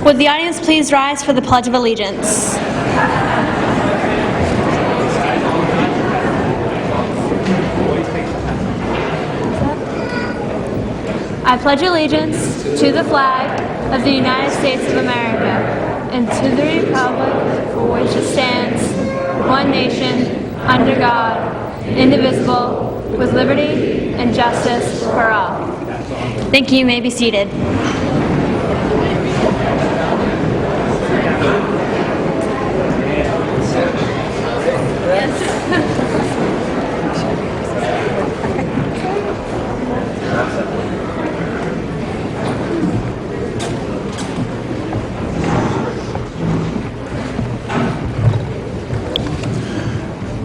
Would the audience please rise for the Pledge of Allegiance? I pledge allegiance to the flag of the United States of America and to the republic for which it stands, one nation, under God, indivisible, with liberty and justice for all. Thank you. You may be seated.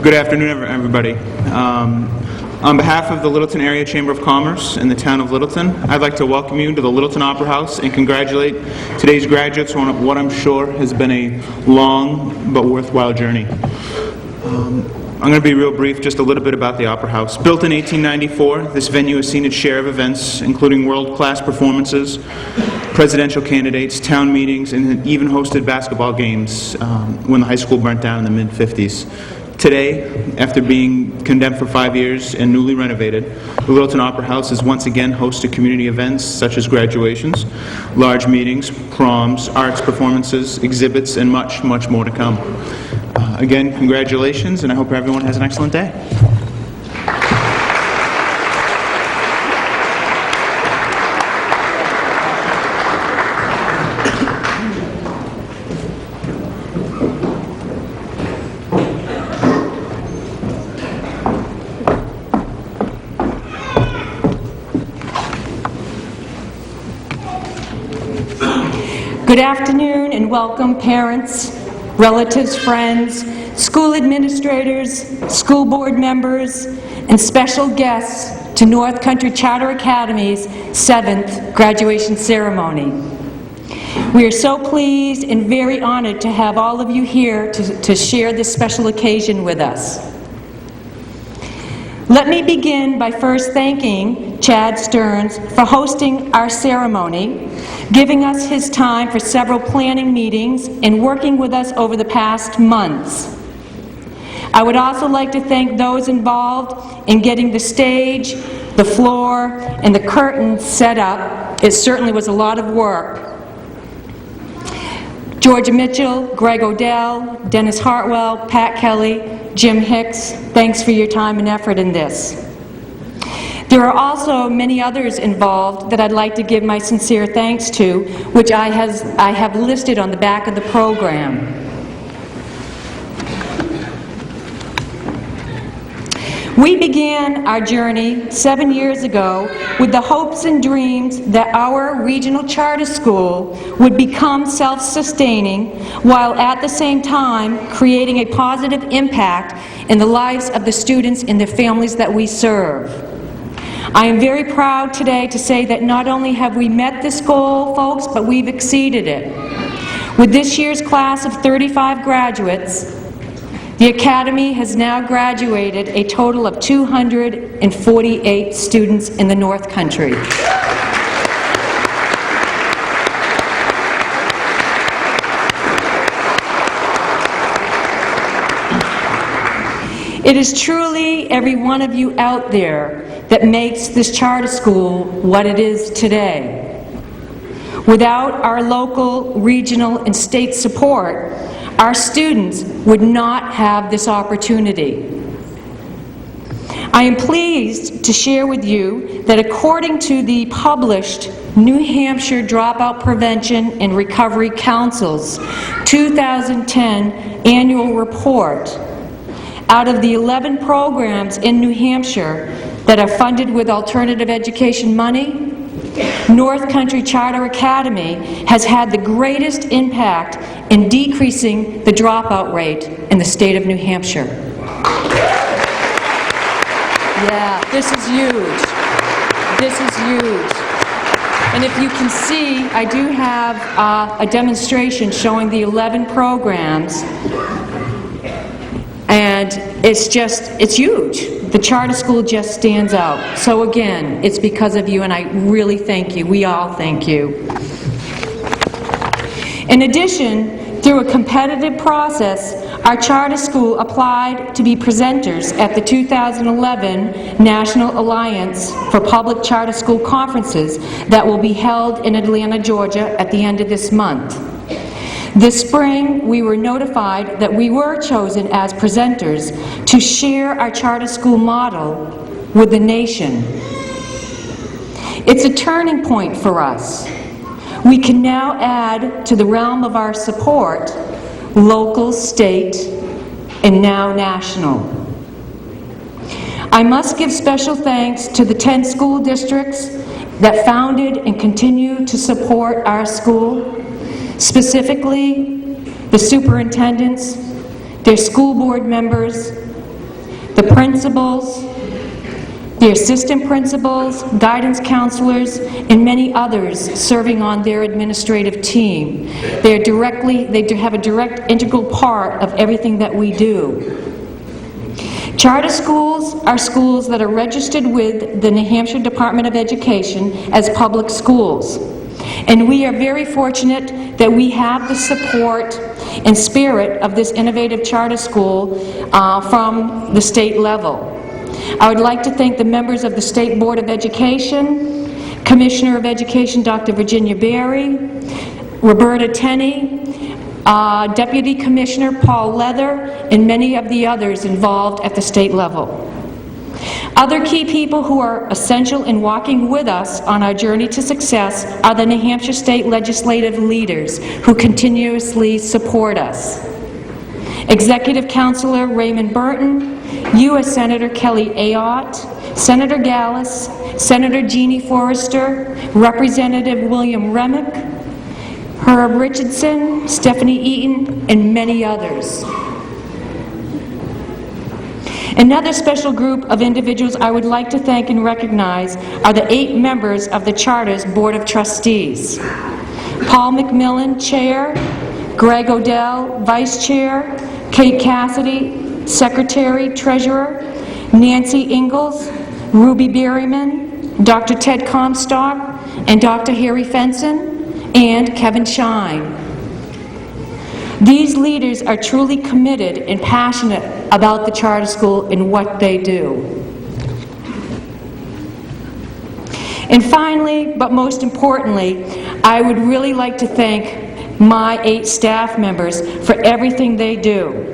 Good afternoon, everybody. On behalf of the Littleton Area Chamber of Commerce and the town of Littleton, I'd like to welcome you to the Littleton Opera House and congratulate today's graduates on what I'm sure has been a long but worthwhile journey. I'm going to be real brief, just a little bit about the Opera House. Built in 1894, this venue has seen its share of events, including world-class performances, presidential candidates, town meetings, and even hosted basketball games when the high school burnt down in the mid-50s. Today, after being condemned for 5 years and newly renovated, the Littleton Opera House is once again host to community events such as graduations, large meetings, proms, arts performances, exhibits, and much, much more to come. Again, congratulations, and I hope everyone has an excellent day. Good afternoon and welcome parents, relatives, friends, school administrators, school board members, and special guests to North Country Charter Academy's 7th graduation ceremony. We are so pleased and very honored to have all of you here to share this special occasion with us. Let me begin by first thanking Chad Stearns for hosting our ceremony, giving us his time for several planning meetings, and working with us over the past months. I would also like to thank those involved in getting the stage, the floor, and the curtains set up. It certainly was a lot of work. Georgia Mitchell, Greg Odell, Dennis Hartwell, Pat Kelly, Jim Hicks, thanks for your time and effort in this. There are also many others involved that I'd like to give my sincere thanks to, which I have listed on the back of the program. We began our journey 7 years ago with the hopes and dreams that our regional charter school would become self-sustaining while at the same time creating a positive impact in the lives of the students and their families that we serve. I am very proud today to say that not only have we met this goal, folks, but we've exceeded it. With this year's class of 35 graduates, the Academy has now graduated a total of 248 students in the North Country. It is truly every one of you out there that makes this charter school what it is today. Without our local, regional, and state support, our students would not have this opportunity. I am pleased to share with you that according to the published New Hampshire Dropout Prevention and Recovery Council's 2010 annual report, out of the 11 programs in New Hampshire that are funded with alternative education money, North Country Charter Academy has had the greatest impact in decreasing the dropout rate in the state of New Hampshire. Yeah, this is huge. This is huge. And if you can see, I do have a demonstration showing the 11 programs, and it's huge. The charter school just stands out. So again, it's because of you, and I really thank you. We all thank you. In addition, through a competitive process, our charter school applied to be presenters at the 2011 National Alliance for Public Charter School Conferences that will be held in Atlanta, Georgia at the end of this month. This spring, we were notified that we were chosen as presenters to share our charter school model with the nation. It's a turning point for us. We can now add to the realm of our support local, state, and now national. I must give special thanks to the 10 school districts that founded and continue to support our school, specifically the superintendents, their school board members, the principals, the assistant principals, guidance counselors, and many others serving on their administrative team. They have a direct integral part of everything that we do. Charter schools are schools that are registered with the New Hampshire Department of Education as public schools. And we are very fortunate that we have the support and spirit of this innovative charter school from the state level. I would like to thank the members of the State Board of Education, Commissioner of Education Dr. Virginia Berry, Roberta Tenney, Deputy Commissioner Paul Leather, and many of the others involved at the state level. Other key people who are essential in walking with us on our journey to success are the New Hampshire State legislative leaders who continuously support us. Executive Councilor Raymond Burton, U.S. Senator Kelly Ayotte, Senator Gallus, Senator Jeannie Forrester, Representative William Remick, Herb Richardson, Stephanie Eaton, and many others. Another special group of individuals I would like to thank and recognize are the 8 members of the Charter's Board of Trustees. Paul McMillan, Chair, Greg Odell, Vice Chair, Kate Cassidy, Secretary, Treasurer, Nancy Ingalls, Ruby Berryman, Dr. Ted Comstock, and Dr. Harry Fenson, and Kevin Shine. These leaders are truly committed and passionate about the charter school and what they do. And finally, but most importantly, I would really like to thank my 8 staff members for everything they do.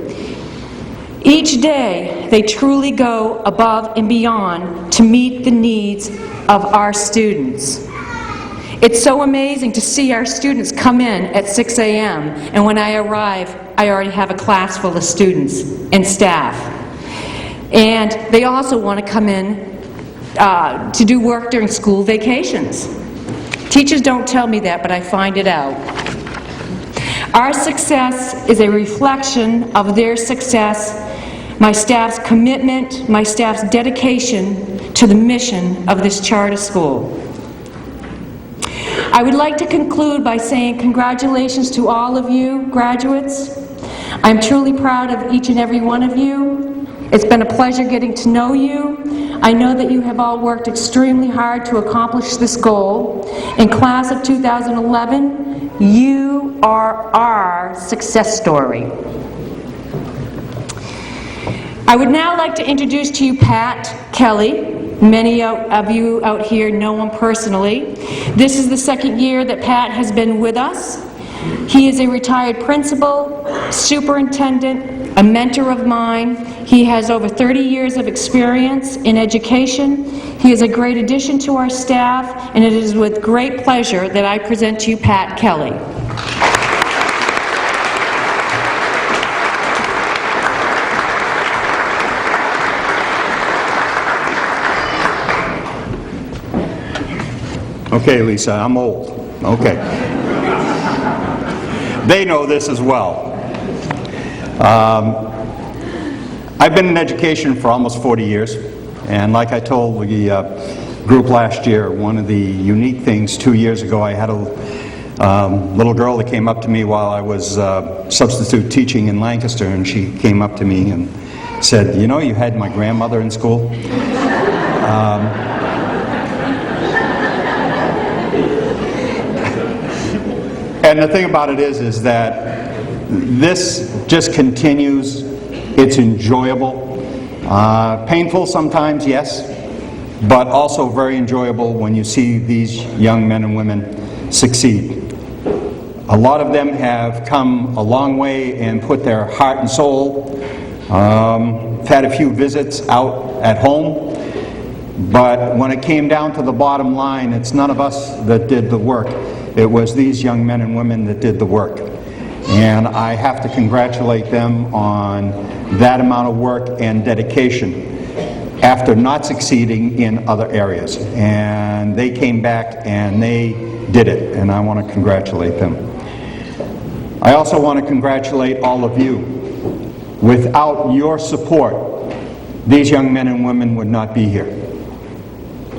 Each day, they truly go above and beyond to meet the needs of our students. It's so amazing to see our students come in at 6 a.m. and when I arrive, I already have a class full of students and staff. And they also want to come in to do work during school vacations. Teachers don't tell me that, but I find it out. Our success is a reflection of their success, my staff's commitment, my staff's dedication to the mission of this charter school. I would like to conclude by saying congratulations to all of you graduates. I'm truly proud of each and every one of you. It's been a pleasure getting to know you. I know that you have all worked extremely hard to accomplish this goal. In class of 2011, you are our success story. I would now like to introduce to you Pat Kelly. Many of you out here know him personally. This is the second year that Pat has been with us. He is a retired principal, superintendent, a mentor of mine. He has over 30 years of experience in education. He is a great addition to our staff, and it is with great pleasure that I present to you Pat Kelly. Okay, Lisa, I'm old. Okay. They know this as well. I've been in education for almost 40 years, and like I told the group last year, one of the unique things 2 years ago, I had a little girl that came up to me while I was substitute teaching in Lancaster, and she came up to me and said, "You know, you had my grandmother in school?" And the thing about it is that this just continues. It's enjoyable. Painful sometimes, yes, but also very enjoyable when you see these young men and women succeed. A lot of them have come a long way and put their heart and soul. Had a few visits out at home, but when it came down to the bottom line, it's none of us that did the work. It was these young men and women that did the work. And I have to congratulate them on that amount of work and dedication after not succeeding in other areas. And they came back and they did it, and I want to congratulate them. I also want to congratulate all of you. Without your support, these young men and women would not be here.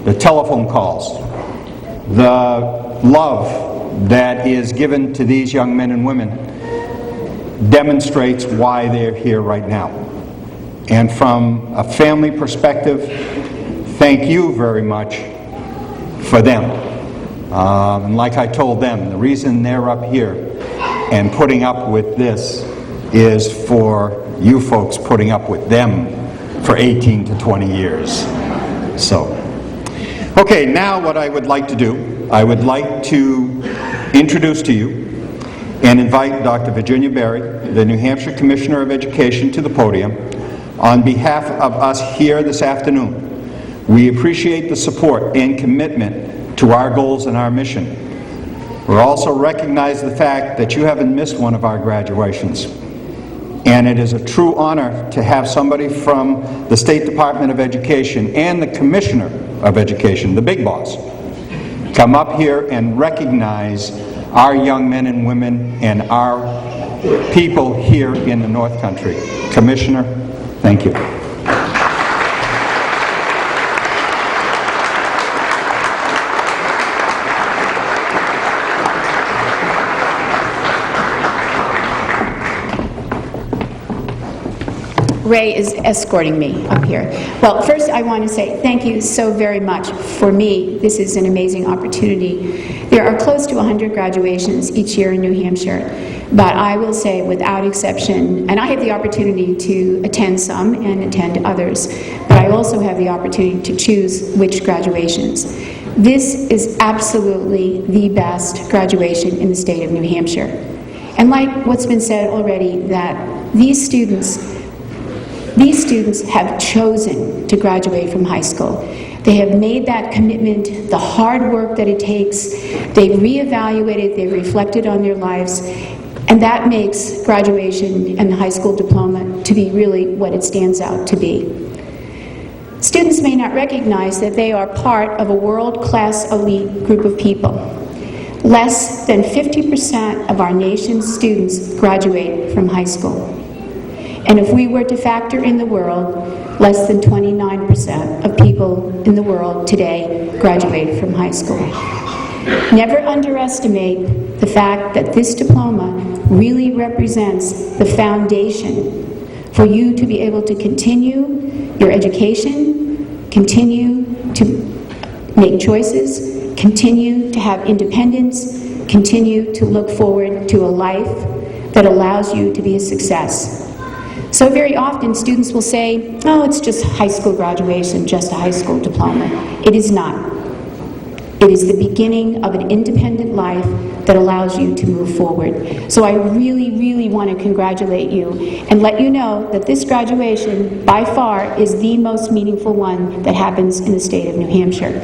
The telephone calls, the love that is given to these young men and women demonstrates why they're here right now. And from a family perspective, thank you very much for them. And like I told them, the reason they're up here and putting up with this is for you folks putting up with them for 18 to 20 years. So, okay, now what I would like to do, I would like to introduce to you and invite Dr. Virginia Berry, the New Hampshire Commissioner of Education, to the podium on behalf of us here this afternoon. We appreciate the support and commitment to our goals and our mission. We also recognize the fact that you haven't missed one of our graduations. And it is a true honor to have somebody from the State Department of Education and the Commissioner of Education, the big boss, come up here and recognize our young men and women and our people here in the North Country. Commissioner, thank you. Ray is escorting me up here. Well, first I want to say thank you so very much. For me, this is an amazing opportunity. There are close to 100 graduations each year in New Hampshire, but I will say without exception, and I have the opportunity to attend some and attend others, but I also have the opportunity to choose which graduations. This is absolutely the best graduation in the state of New Hampshire. And like what's been said already, that these students have chosen to graduate from high school. They have made that commitment, the hard work that it takes. They've reevaluated, they've reflected on their lives, and that makes graduation and the high school diploma to be really what it stands out to be. Students may not recognize that they are part of a world-class elite group of people. Less than 50% of our nation's students graduate from high school. And if we were to factor in the world, less than 29% of people in the world today graduate from high school. Never underestimate the fact that this diploma really represents the foundation for you to be able to continue your education, continue to make choices, continue to have independence, continue to look forward to a life that allows you to be a success. So very often students will say, oh, it's just high school graduation, just a high school diploma. It is not. It is the beginning of an independent life that allows you to move forward. So I really, really want to congratulate you and let you know that this graduation, by far, is the most meaningful one that happens in the state of New Hampshire.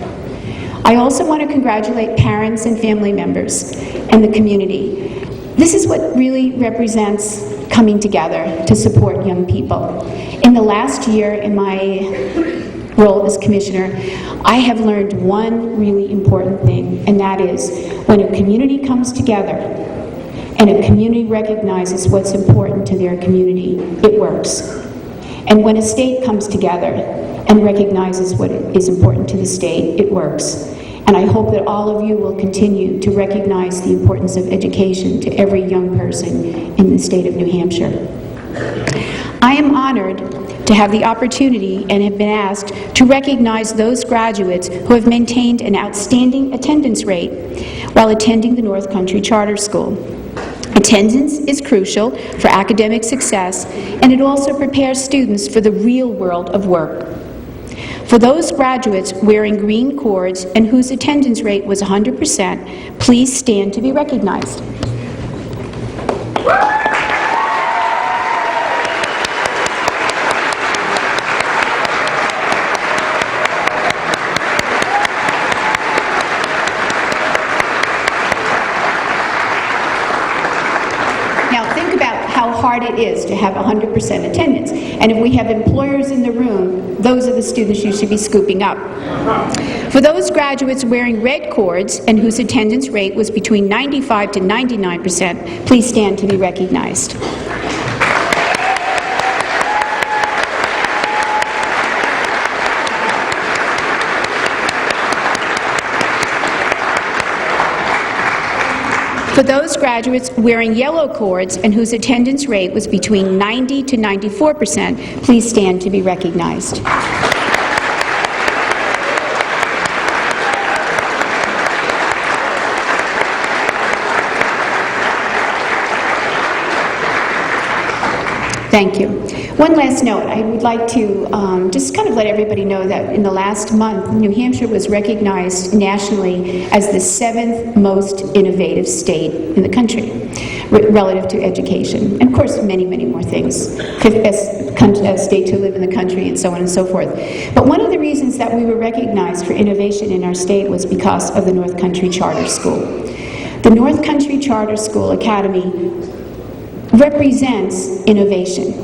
I also want to congratulate parents and family members and the community. This is what really represents coming together to support young people. In the last year, in my role as commissioner, I have learned one really important thing, and that is when a community comes together and a community recognizes what's important to their community, it works. And when a state comes together and recognizes what is important to the state, it works. And I hope that all of you will continue to recognize the importance of education to every young person in the state of New Hampshire. I am honored to have the opportunity and have been asked to recognize those graduates who have maintained an outstanding attendance rate while attending the North Country Charter School. Attendance is crucial for academic success, and it also prepares students for the real world of work. For those graduates wearing green cords and whose attendance rate was 100%, please stand to be recognized. Hard it is to have 100% attendance. And if we have employers in the room, those are the students you should be scooping up. For those graduates wearing red cords and whose attendance rate was between 95 to 99%, please stand to be recognized. For those graduates wearing yellow cords and whose attendance rate was between 90 to 94%, please stand to be recognized. Thank you. One last note, I would like to just kind of let everybody know that in the last month, New Hampshire was recognized nationally as the 7th most innovative state in the country relative to education. And of course, many, many more things, as state to live in the country and so on and so forth. But one of the reasons that we were recognized for innovation in our state was because of the North Country Charter School. The North Country Charter School Academy represents innovation.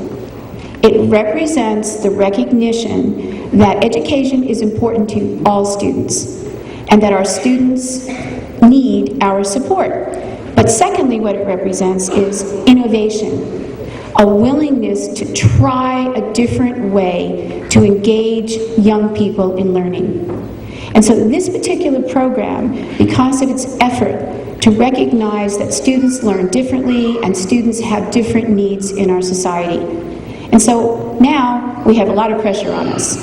It represents the recognition that education is important to all students and that our students need our support. But secondly, what it represents is innovation, a willingness to try a different way to engage young people in learning. And so this particular program, because of its effort to recognize that students learn differently and students have different needs in our society. And so now we have a lot of pressure on us.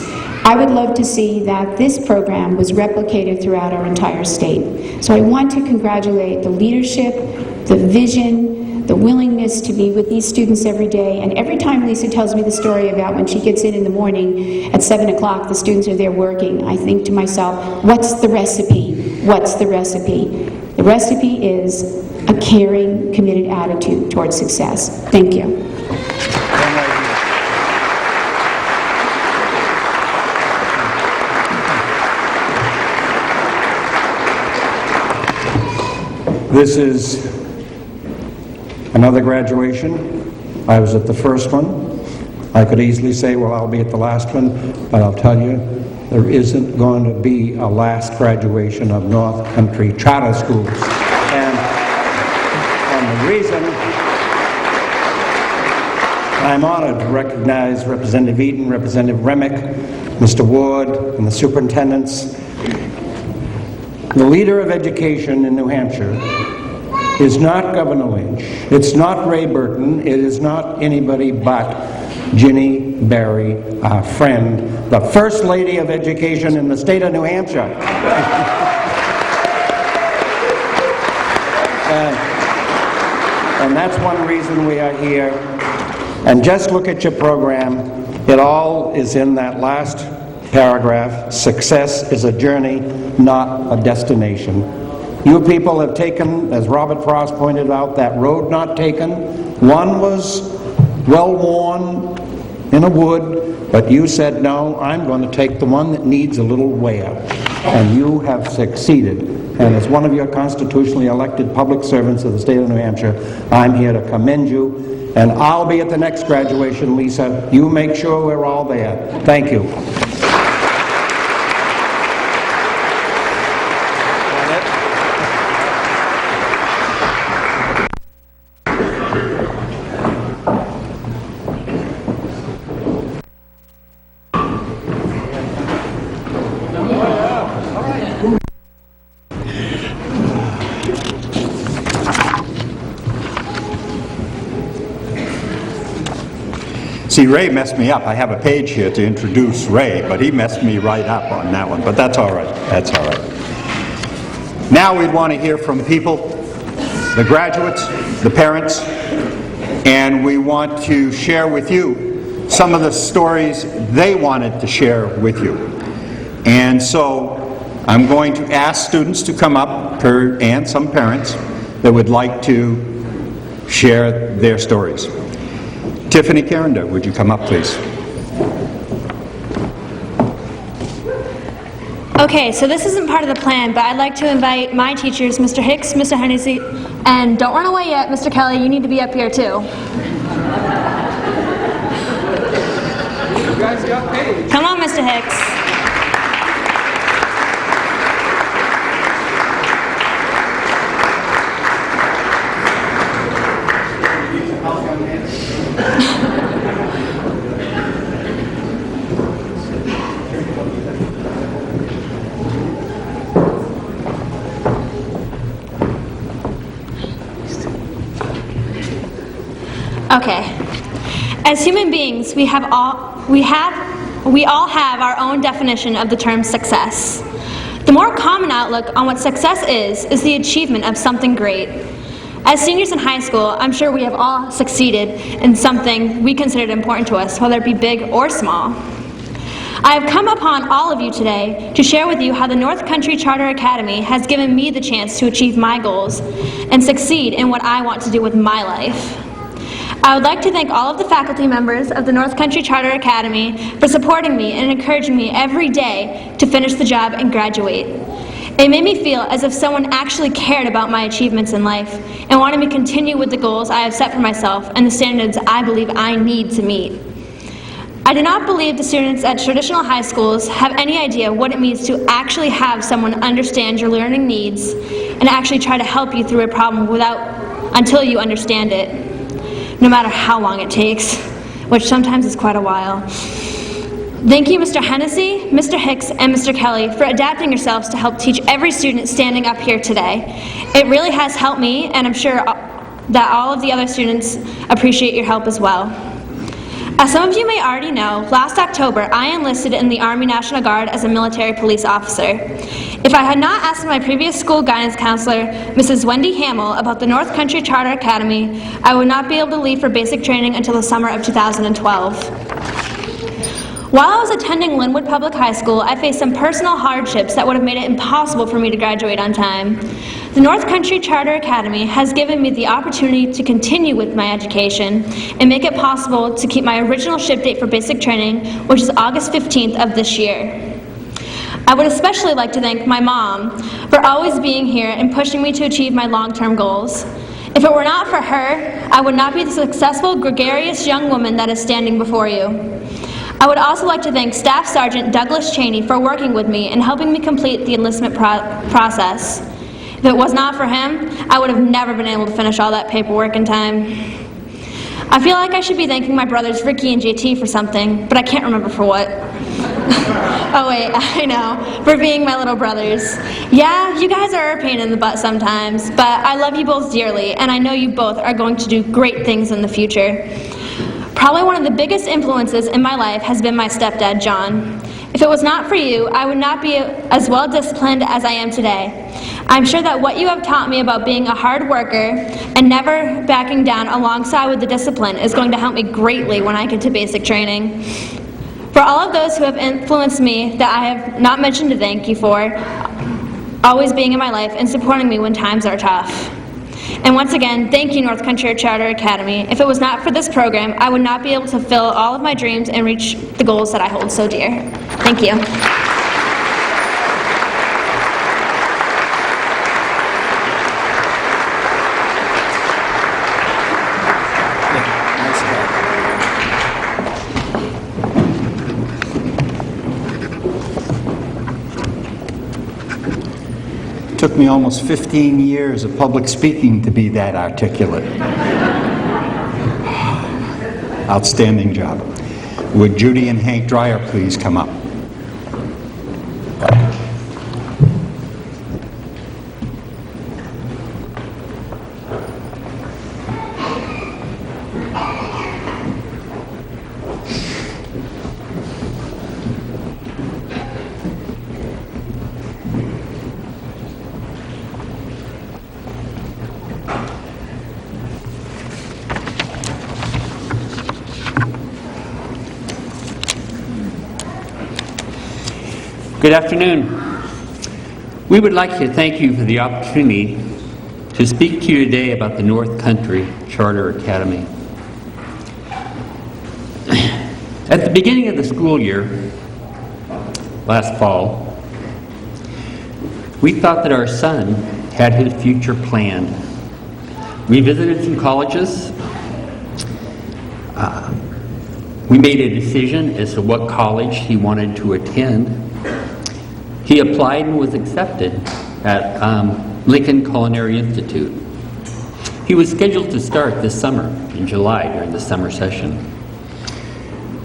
I would love to see that this program was replicated throughout our entire state. So I want to congratulate the leadership, the vision, the willingness to be with these students every day. And every time Lisa tells me the story about when she gets in the morning at 7 o'clock, the students are there working, I think to myself, what's the recipe? What's the recipe? The recipe is a caring, committed attitude towards success. Thank you. This is another graduation. I was at the first one. I could easily say, well, I'll be at the last one, but I'll tell you, there isn't going to be a last graduation of North Country Charter Schools. And the reason I'm honored to recognize Representative Eaton, Representative Remick, Mr. Ward, and the superintendents. The leader of education in New Hampshire is not Governor Lynch, it's not Ray Burton, it is not anybody but Ginny Berry, our friend, the First Lady of Education in the state of New Hampshire. And that's one reason we are here. And just look at your program. It all is in that last paragraph. Success is a journey not a destination. You people have taken, as Robert Frost pointed out, that road not taken. One was well-worn in a wood, but you said, no, I'm going to take the one that needs a little wear. And you have succeeded. And as one of your constitutionally elected public servants of the state of New Hampshire, I'm here to commend you. And I'll be at the next graduation, Lisa. You make sure we're all there. Thank you. See, Ray messed me up. I have a page here to introduce Ray, but he messed me right up on that one. But that's all right. That's all right. Now we'd want to hear from people, the graduates, the parents, and we want to share with you some of the stories they wanted to share with you. And so I'm going to ask students to come up, and some parents that would like to share their stories. Tiffany Carrender, would you come up, please? Okay, so this isn't part of the plan, but I'd like to invite my teachers, Mr. Hicks, Mr. Hennessy, and don't run away yet, Mr. Kelly, you need to be up here too. You guys got paid. Come on, Mr. Hicks. Okay. As human beings, we all have our own definition of the term success. The more common outlook on what success is the achievement of something great. As seniors in high school, I'm sure we have all succeeded in something we considered important to us, whether it be big or small. I have come upon all of you today to share with you how the North Country Charter Academy has given me the chance to achieve my goals and succeed in what I want to do with my life. I would like to thank all of the faculty members of the North Country Charter Academy for supporting me and encouraging me every day to finish the job and graduate. It made me feel as if someone actually cared about my achievements in life and wanted me to continue with the goals I have set for myself and the standards I believe I need to meet. I do not believe the students at traditional high schools have any idea what it means to actually have someone understand your learning needs and actually try to help you through a problem until you understand it, no matter how long it takes, which sometimes is quite a while. Thank you, Mr. Hennessy, Mr. Hicks, and Mr. Kelly for adapting yourselves to help teach every student standing up here today. It really has helped me, and I'm sure that all of the other students appreciate your help as well. As some of you may already know, last October I enlisted in the Army National Guard as a military police officer. If I had not asked my previous school guidance counselor, Mrs. Wendy Hamill, about the North Country Charter Academy, I would not be able to leave for basic training until the summer of 2012. While I was attending Linwood Public High School, I faced some personal hardships that would have made it impossible for me to graduate on time. The North Country Charter Academy has given me the opportunity to continue with my education and make it possible to keep my original ship date for basic training, which is August 15th of this year. I would especially like to thank my mom for always being here and pushing me to achieve my long-term goals. If it were not for her, I would not be the successful, gregarious young woman that is standing before you. I would also like to thank Staff Sergeant Douglas Cheney for working with me and helping me complete the enlistment process. If it was not for him, I would have never been able to finish all that paperwork in time. I feel like I should be thanking my brothers Ricky and JT for something, but I can't remember for what. Oh wait, I know, for being my little brothers. Yeah, you guys are a pain in the butt sometimes, but I love you both dearly, and I know you both are going to do great things in the future. Probably one of the biggest influences in my life has been my stepdad, John. If it was not for you, I would not be as well disciplined as I am today. I'm sure that what you have taught me about being a hard worker and never backing down alongside with the discipline is going to help me greatly when I get to basic training. For all of those who have influenced me that I have not mentioned to thank you for, always being in my life and supporting me when times are tough. And once again, thank you, North Country Charter Academy. If it was not for this program, I would not be able to fulfill all of my dreams and reach the goals that I hold so dear. Thank you. Took me almost 15 years of public speaking to be that articulate. Outstanding job. Would Judy and Hank Dreyer please come up? Good afternoon. We would like to thank you for the opportunity to speak to you today about the North Country Charter Academy. At the beginning of the school year, last fall, we thought that our son had his future planned. We visited some colleges. We made a decision as to what college he wanted to attend. He applied and was accepted at Lincoln Culinary Institute. He was scheduled to start this summer, in July, during the summer session.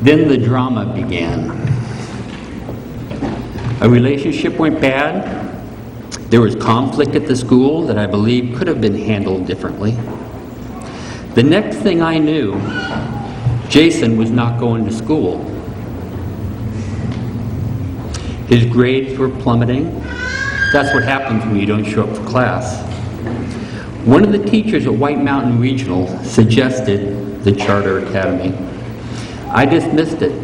Then the drama began. A relationship went bad. There was conflict at the school that I believe could have been handled differently. The next thing I knew, Jason was not going to school. His grades were plummeting. That's what happens when you don't show up for class. One of the teachers at White Mountain Regional suggested the Charter Academy. I dismissed it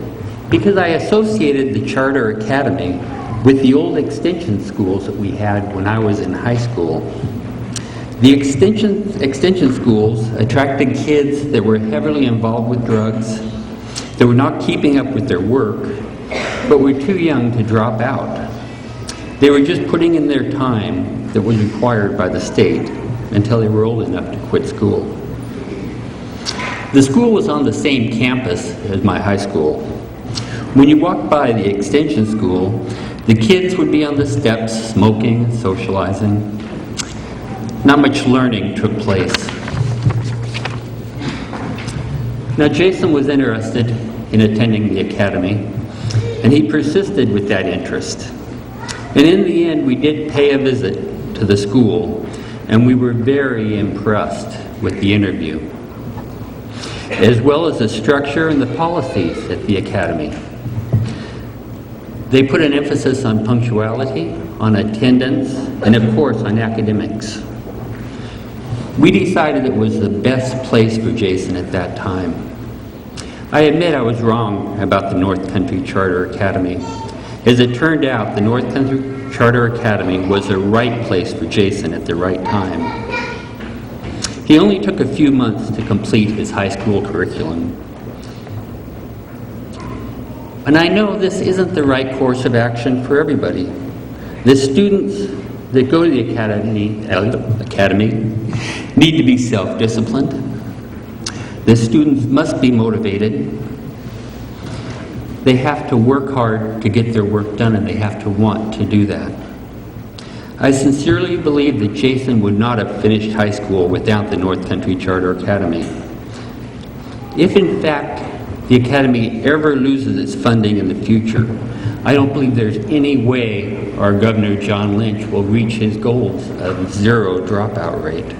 because I associated the Charter Academy with the old extension schools that we had when I was in high school. The extension schools attracted kids that were heavily involved with drugs, that were not keeping up with their work, but were too young to drop out. They were just putting in their time that was required by the state until they were old enough to quit school. The school was on the same campus as my high school. When you walked by the extension school, the kids would be on the steps smoking and socializing. Not much learning took place. Now Jason was interested in attending the academy, and he persisted with that interest. And in the end, we did pay a visit to the school, and we were very impressed with the interview, as well as the structure and the policies at the academy. They put an emphasis on punctuality, on attendance, and of course on academics. We decided it was the best place for Jason at that time. I admit I was wrong about the North Country Charter Academy. As it turned out, the North Country Charter Academy was the right place for Jason at the right time. He only took a few months to complete his high school curriculum. And I know this isn't the right course of action for everybody. The students that go to the academy need to be self-disciplined. The students must be motivated. They have to work hard to get their work done, and they have to want to do that. I sincerely believe that Jason would not have finished high school without the North Country Charter Academy. If in fact the Academy ever loses its funding in the future, I don't believe there's any way our Governor John Lynch will reach his goals of zero dropout rate.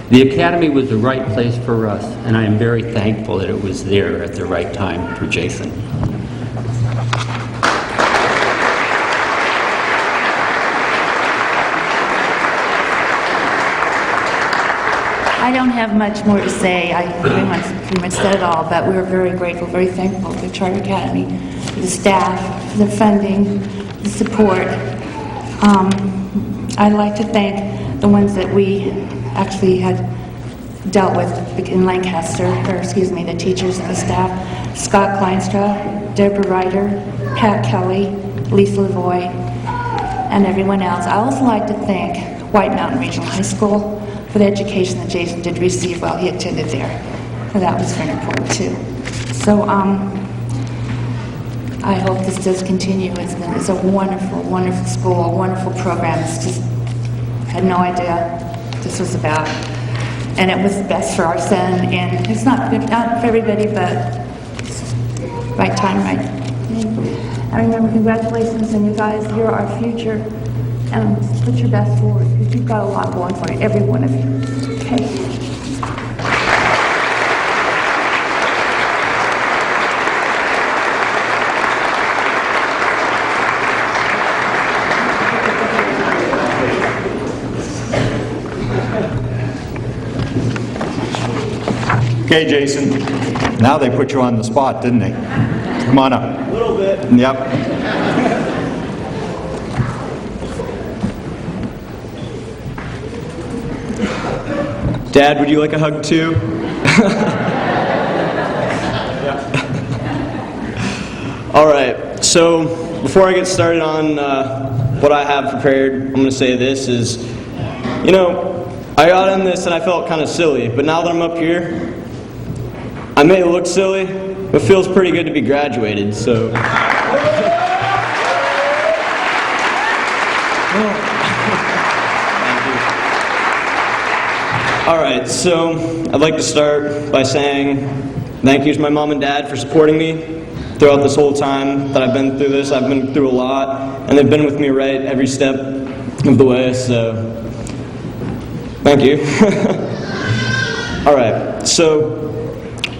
The Academy was the right place for us, and I am very thankful that it was there at the right time for Jason. I don't have much more to say. I pretty much said it all, but we're very grateful, very thankful to the Charter Academy, for the staff, for the funding, the support. I'd like to thank the ones that we actually had dealt with in Lancaster, the teachers and the staff: Scott Kleinstra, Deborah Ryder, Pat Kelly, Lisa Lavoy, and everyone else. I also like to thank White Mountain Regional High School for the education that Jason did receive while he attended there. And that was very important too. So I hope this does continue. It's a wonderful, wonderful school, a wonderful program. It's just, I had no idea this was about. And it was best for our son, and it's not for everybody, but right time, right. I remember, congratulations, and you guys, you're our future, and put your best forward, because you've got a lot going for you, every one of you. Okay. Okay, Jason. Now they put you on the spot, didn't they? Come on up. A little bit. Yep. Dad, would you like a hug too? All right, so before I get started on what I have prepared, I'm going to say this is, you know, I got in this and I felt kind of silly, but now that I'm up here, I may look silly, but it feels pretty good to be graduated, so. All right, so I'd like to start by saying thank you to my mom and dad for supporting me throughout this whole time that I've been through this. I've been through a lot, and they've been with me right every step of the way, so thank you. All right, so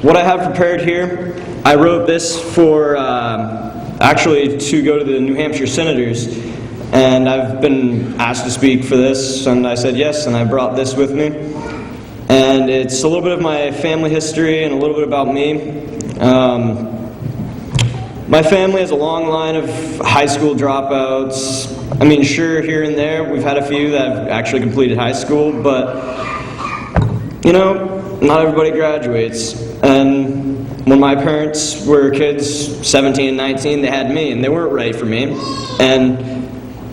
what I have prepared here, I wrote this for actually to go to the New Hampshire Senators, and I've been asked to speak for this, and I said yes, and I brought this with me. And it's a little bit of my family history and a little bit about me. My family has a long line of high school dropouts. I mean, sure, here and there, we've had a few that have actually completed high school, but, you know, not everybody graduates. And when my parents were kids, 17 and 19, they had me, and they weren't right for me. And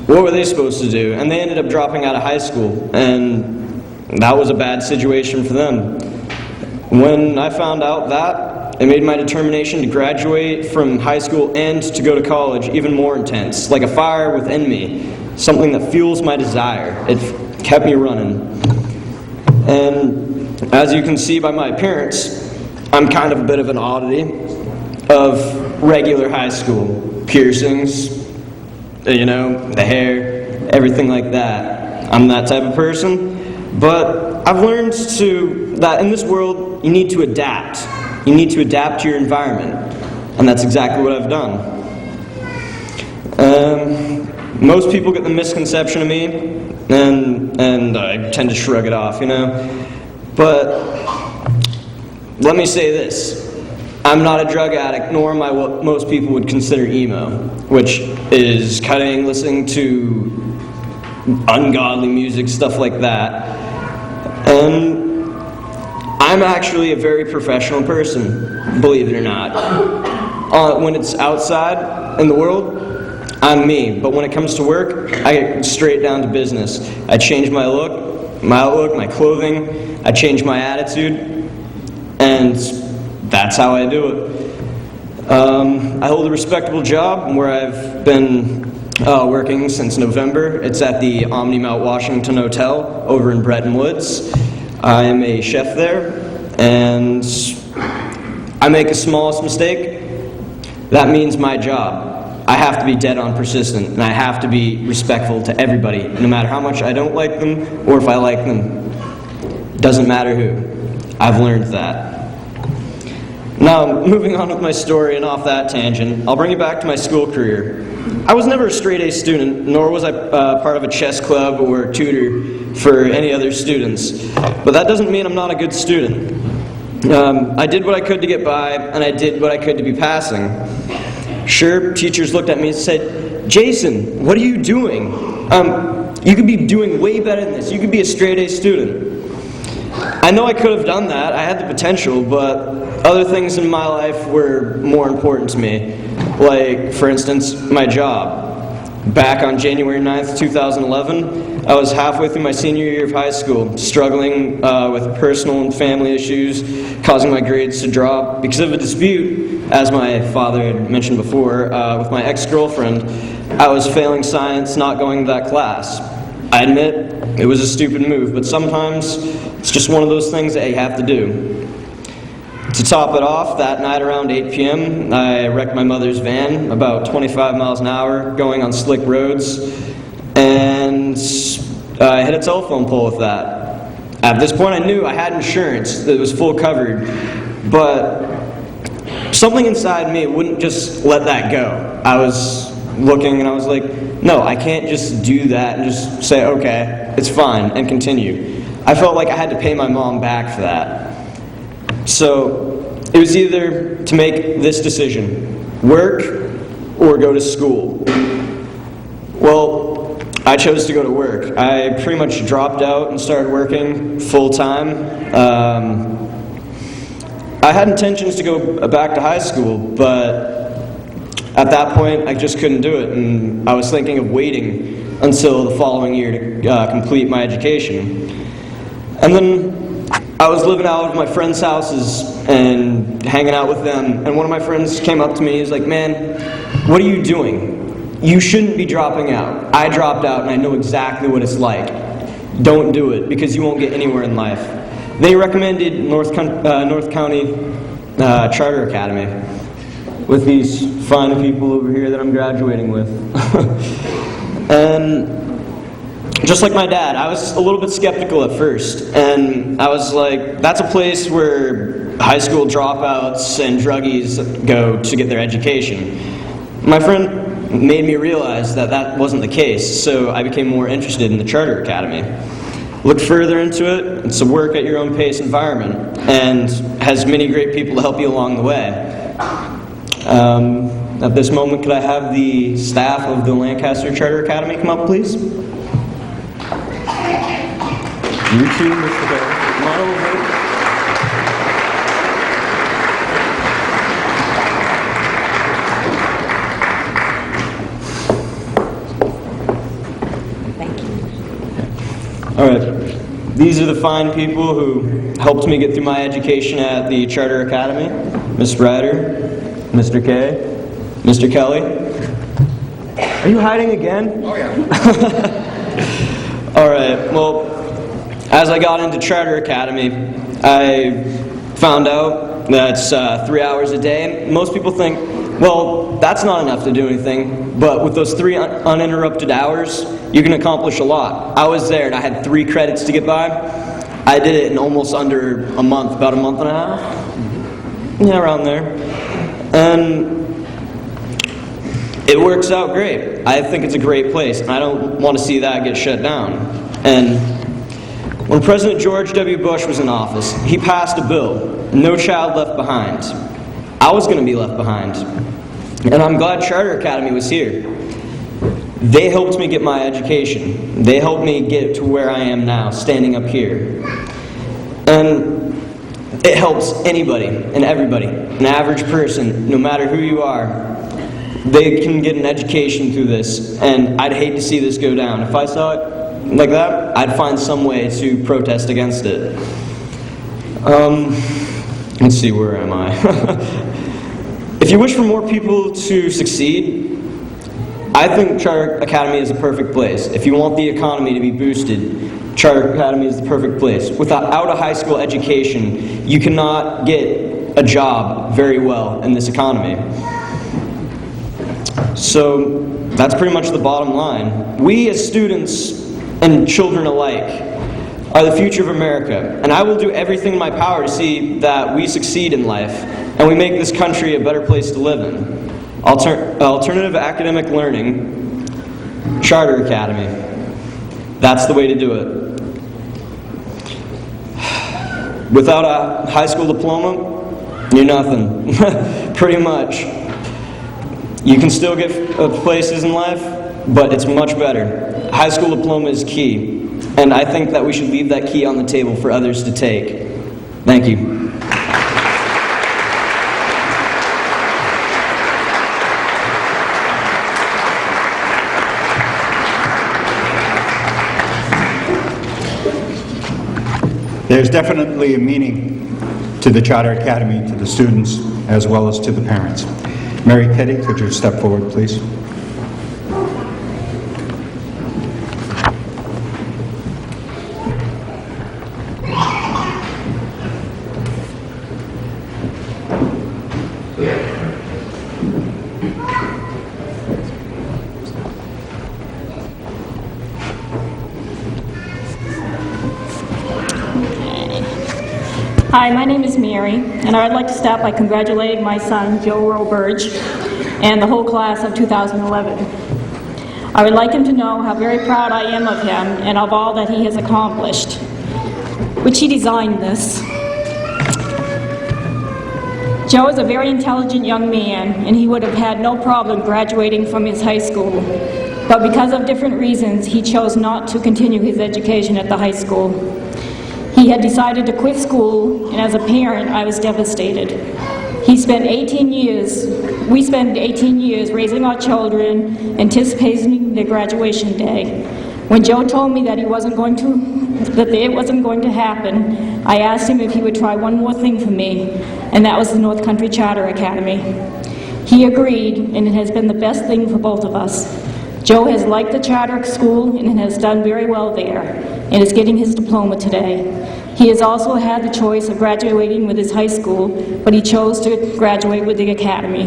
what were they supposed to do? And they ended up dropping out of high school, and that was a bad situation for them. When I found out that, it made my determination to graduate from high school and to go to college even more intense, like a fire within me, something that fuels my desire. It kept me running. And as you can see by my appearance, I'm kind of a bit of an oddity of regular high school. Piercings, you know, the hair, everything like that. I'm that type of person. But I've learned that in this world, you need to adapt. You need to adapt to your environment. And that's exactly what I've done. Most people get the misconception of me, and I tend to shrug it off, you know. But let me say this. I'm not a drug addict, nor am I what most people would consider emo, which is cutting, listening to ungodly music, stuff like that. And I'm actually a very professional person, believe it or not. When it's outside in the world, I'm me. But when it comes to work, I get straight down to business. I change my look, my outlook, my clothing. I change my attitude, and that's how I do it. I hold a respectable job where I've been working since November. It's at the Omni Mount Washington Hotel over in Bretton Woods. I am a chef there, and I make a smallest mistake. That means my job. I have to be dead on persistent, and I have to be respectful to everybody, no matter how much I don't like them or if I like them. Doesn't matter who. I've learned that. Now, moving on with my story and off that tangent, I'll bring you back to my school career. I was never a straight-A student, nor was I part of a chess club or tutor for any other students. But that doesn't mean I'm not a good student. I did what I could to get by, and I did what I could to be passing. Sure, teachers looked at me and said, "Jason, what are you doing?" You could be doing way better than this. You could be a straight-A student. I know I could have done that. I had the potential, but other things in my life were more important to me. Like, for instance, my job. Back on January 9th, 2011, I was halfway through my senior year of high school, struggling with personal and family issues, causing my grades to drop. Because of a dispute, as my father had mentioned before, with my ex-girlfriend, I was failing science, not going to that class. I admit, it was a stupid move, but sometimes it's just one of those things that you have to do. To top it off, that night around 8 p.m., I wrecked my mother's van about 25 miles an hour, going on slick roads, and I hit a telephone pole with that. At this point, I knew I had insurance that was full covered, but something inside me wouldn't just let that go. I was looking and I was like, no, I can't just do that and just say, okay, it's fine, and continue. I felt like I had to pay my mom back for that. So it was either to make this decision, work or go to school. Well, I chose to go to work. I pretty much dropped out and started working full-time. I had intentions to go back to high school, but at that point I just couldn't do it, and I was thinking of waiting until the following year to complete my education. And then I was living out of my friends' houses and hanging out with them, and one of my friends came up to me. He was like, man, what are you doing? You shouldn't be dropping out. I dropped out and I know exactly what it's like. Don't do it because you won't get anywhere in life. They recommended North County Charter Academy with these fine people over here that I'm graduating with. And just like my dad, I was a little bit skeptical at first, and I was like, that's a place where high school dropouts and druggies go to get their education. My friend made me realize that that wasn't the case, so I became more interested in the Charter Academy. Look further into it. It's a work at your own pace environment and has many great people to help you along the way. At this moment, could I have the staff of the Lancaster Charter Academy come up, please? You too, Mr. Bear. Come on over. Thank you. All right. These are the fine people who helped me get through my education at the Charter Academy. Ms. Ryder, Mr. K, Mr. Kelly. Are you hiding again? Oh, yeah. All right. Well, as I got into Charter Academy, I found out that it's 3 hours a day. Most people think, well, that's not enough to do anything, but with those 3 uninterrupted hours, you can accomplish a lot. I was there and I had 3 credits to get by. I did it in almost under a month, about a month and a half. Yeah, around there. And it works out great. I think it's a great place, and I don't want to see that get shut down. And when President George W. Bush was in office, he passed a bill, No Child Left Behind. I was going to be left behind. And I'm glad Charter Academy was here. They helped me get my education. They helped me get to where I am now, standing up here. And it helps anybody and everybody, an average person, no matter who you are. They can get an education through this, and I'd hate to see this go down. If I saw it like that, I'd find some way to protest against it. Let's see, where am I? If you wish for more people to succeed, I think Charter Academy is a perfect place. If you want the economy to be boosted, Charter Academy is the perfect place. Without a high school education, you cannot get a job very well in this economy. So that's pretty much the bottom line. We as students and children alike are the future of America, and I will do everything in my power to see that we succeed in life and we make this country a better place to live in. Alternative academic learning, Charter Academy. That's the way to do it. Without a high school diploma, you're nothing, pretty much. You can still get places in life, but it's much better. high school diploma is key, and I think that we should leave that key on the table for others to take. Thank you. There's definitely a meaning to the Charter Academy, to the students, as well as to the parents. Mary Petty, could you step forward, please? Hi, my name is Mary, and I would like to start by congratulating my son, Joe Roberge, and the whole class of 2011. I would like him to know how very proud I am of him and of all that he has accomplished, which he designed this. Joe is a very intelligent young man, and he would have had no problem graduating from his high school. But because of different reasons, he chose not to continue his education at the high school. He had decided to quit school, and as a parent, I was devastated. We spent 18 years raising our children, anticipating their graduation day. When Joe told me that it wasn't going to happen, I asked him if he would try one more thing for me, and that was the North Country Charter Academy. He agreed, and it has been the best thing for both of us. Joe has liked the charter school and has done very well there, and is getting his diploma today. He has also had the choice of graduating with his high school, but he chose to graduate with the academy.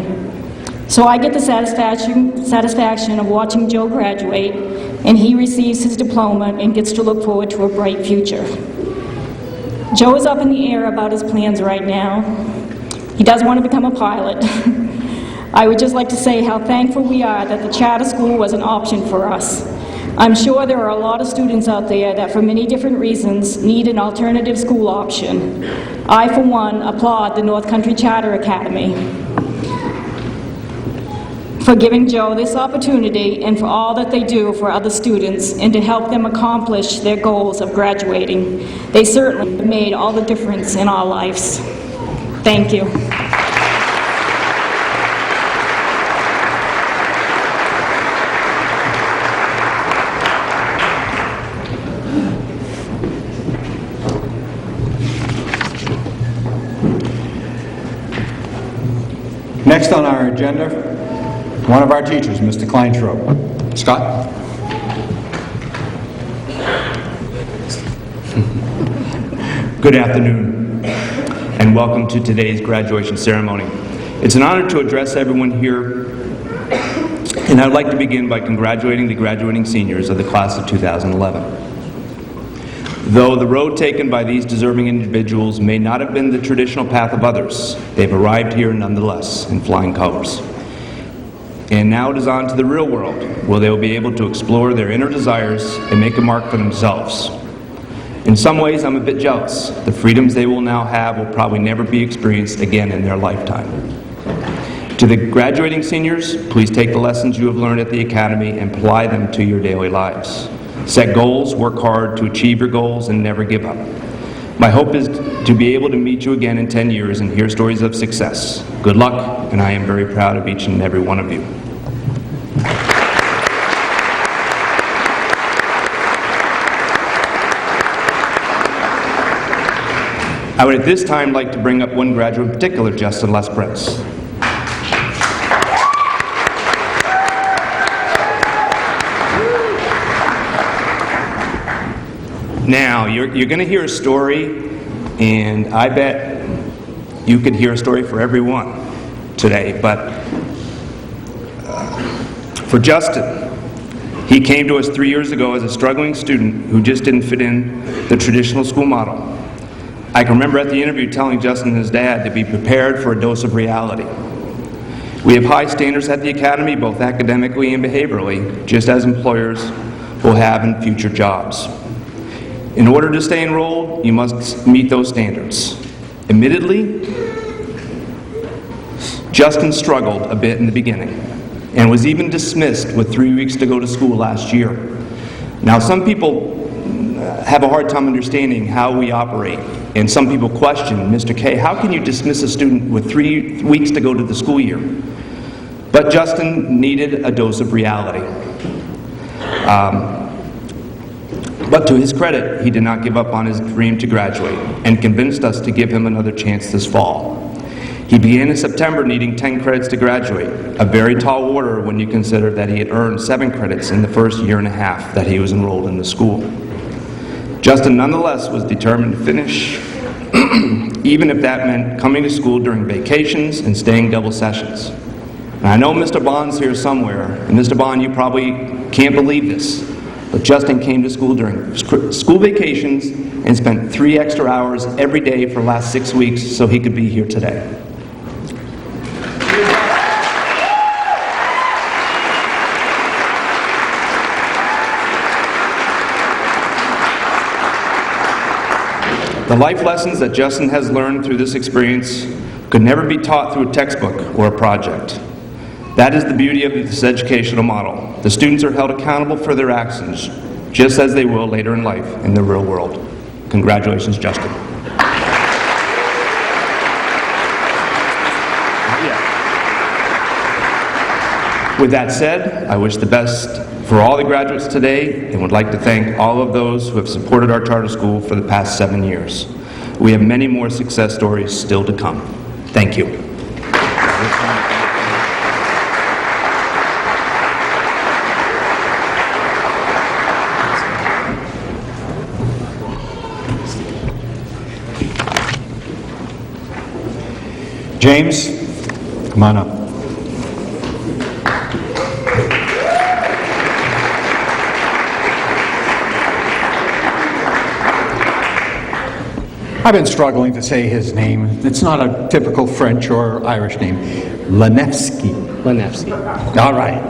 So I get the satisfaction of watching Joe graduate, and he receives his diploma and gets to look forward to a bright future. Joe is up in the air about his plans right now. He does want to become a pilot. I would just like to say how thankful we are that the charter school was an option for us. I'm sure there are a lot of students out there that for many different reasons need an alternative school option. I, for one, applaud the North Country Charter Academy for giving Joe this opportunity and for all that they do for other students and to help them accomplish their goals of graduating. They certainly made all the difference in our lives. Thank you. Next on our agenda, one of our teachers, Mr. Kleinschrodt. Scott? Good afternoon, and welcome to today's graduation ceremony. It's an honor to address everyone here, and I'd like to begin by congratulating the graduating seniors of the class of 2011. Though the road taken by these deserving individuals may not have been the traditional path of others, they've arrived here nonetheless in flying colors. And now it is on to the real world, where they will be able to explore their inner desires and make a mark for themselves. In some ways, I'm a bit jealous. The freedoms they will now have will probably never be experienced again in their lifetime. To the graduating seniors, please take the lessons you have learned at the Academy and apply them to your daily lives. Set goals, work hard to achieve your goals, and never give up. My hope is to be able to meet you again in 10 years and hear stories of success. Good luck, and I am very proud of each and every one of you. I would at this time like to bring up one graduate in particular, Justin Les Prince. Now, you're going to hear a story, and I bet you could hear a story for everyone today, but for Justin, he came to us 3 years ago as a struggling student who just didn't fit in the traditional school model. I can remember at the interview telling Justin and his dad to be prepared for a dose of reality. We have high standards at the Academy, both academically and behaviorally, just as employers will have in future jobs. In order to stay enrolled, you must meet those standards. Admittedly, Justin struggled a bit in the beginning and was even dismissed with 3 weeks to go to school last year. Now, some people have a hard time understanding how we operate, and some people question, Mr. K, how can you dismiss a student with 3 weeks to go to the school year? But Justin needed a dose of reality. But to his credit, he did not give up on his dream to graduate and convinced us to give him another chance this fall. He began in September needing 10 credits to graduate, a very tall order when you consider that he had earned 7 credits in the first year and a half that he was enrolled in the school. Justin nonetheless was determined to finish, even if that meant coming to school during vacations and staying double sessions. And I know Mr. Bond's here somewhere, and Mr. Bond, you probably can't believe this, but Justin came to school during school vacations and spent 3 extra hours every day for the last 6 weeks so he could be here today. The life lessons that Justin has learned through this experience could never be taught through a textbook or a project. That is the beauty of this educational model. The students are held accountable for their actions, just as they will later in life in the real world. Congratulations, Justin. With that said, I wish the best for all the graduates today and would like to thank all of those who have supported our charter school for the past 7 years. We have many more success stories still to come. Thank you. James, come on up. I've been struggling to say his name. It's not a typical French or Irish name. Lanevsky. Lanevsky. All right.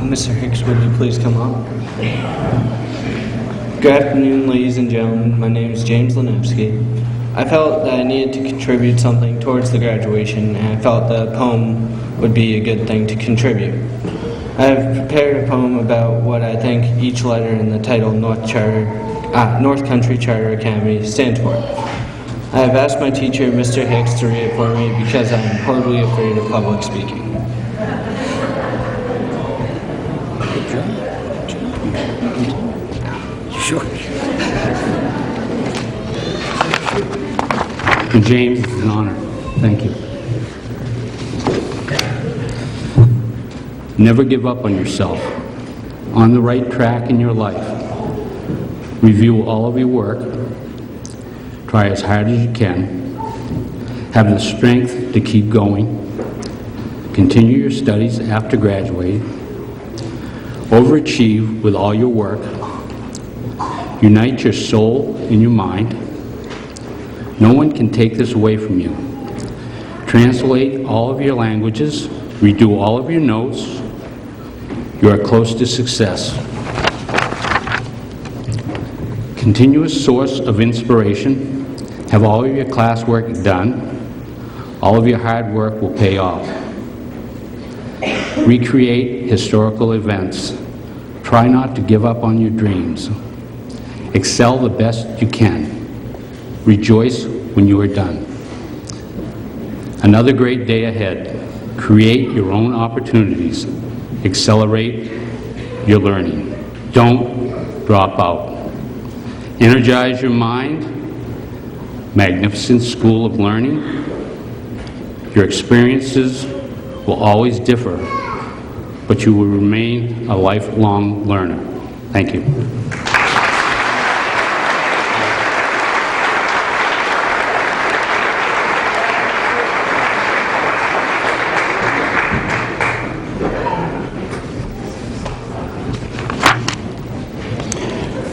Mr. Hicks, would you please come up? Good afternoon, ladies and gentlemen. My name is James Lanevsky. I felt that I needed to contribute something towards the graduation, and I felt that a poem would be a good thing to contribute. I have prepared a poem about what I think each letter in the title North Country Charter Academy stands for. I have asked my teacher, Mr. Hicks, to read it for me because I am horribly afraid of public speaking. Sure. James, it's an honor. Thank you. Never give up on yourself. On the right track in your life. Review all of your work. Try as hard as you can. Have the strength to keep going. Continue your studies after graduating. Overachieve with all your work. Unite your soul and your mind. No one can take this away from you. Translate all of your languages. Redo all of your notes. You are close to success. Continuous source of inspiration. Have all of your classwork done. All of your hard work will pay off. Recreate historical events. Try not to give up on your dreams. Excel the best you can. Rejoice when you are done. Another great day ahead. Create your own opportunities. Accelerate your learning. Don't drop out. Energize your mind. Magnificent school of learning. Your experiences will always differ, but you will remain a lifelong learner. Thank you.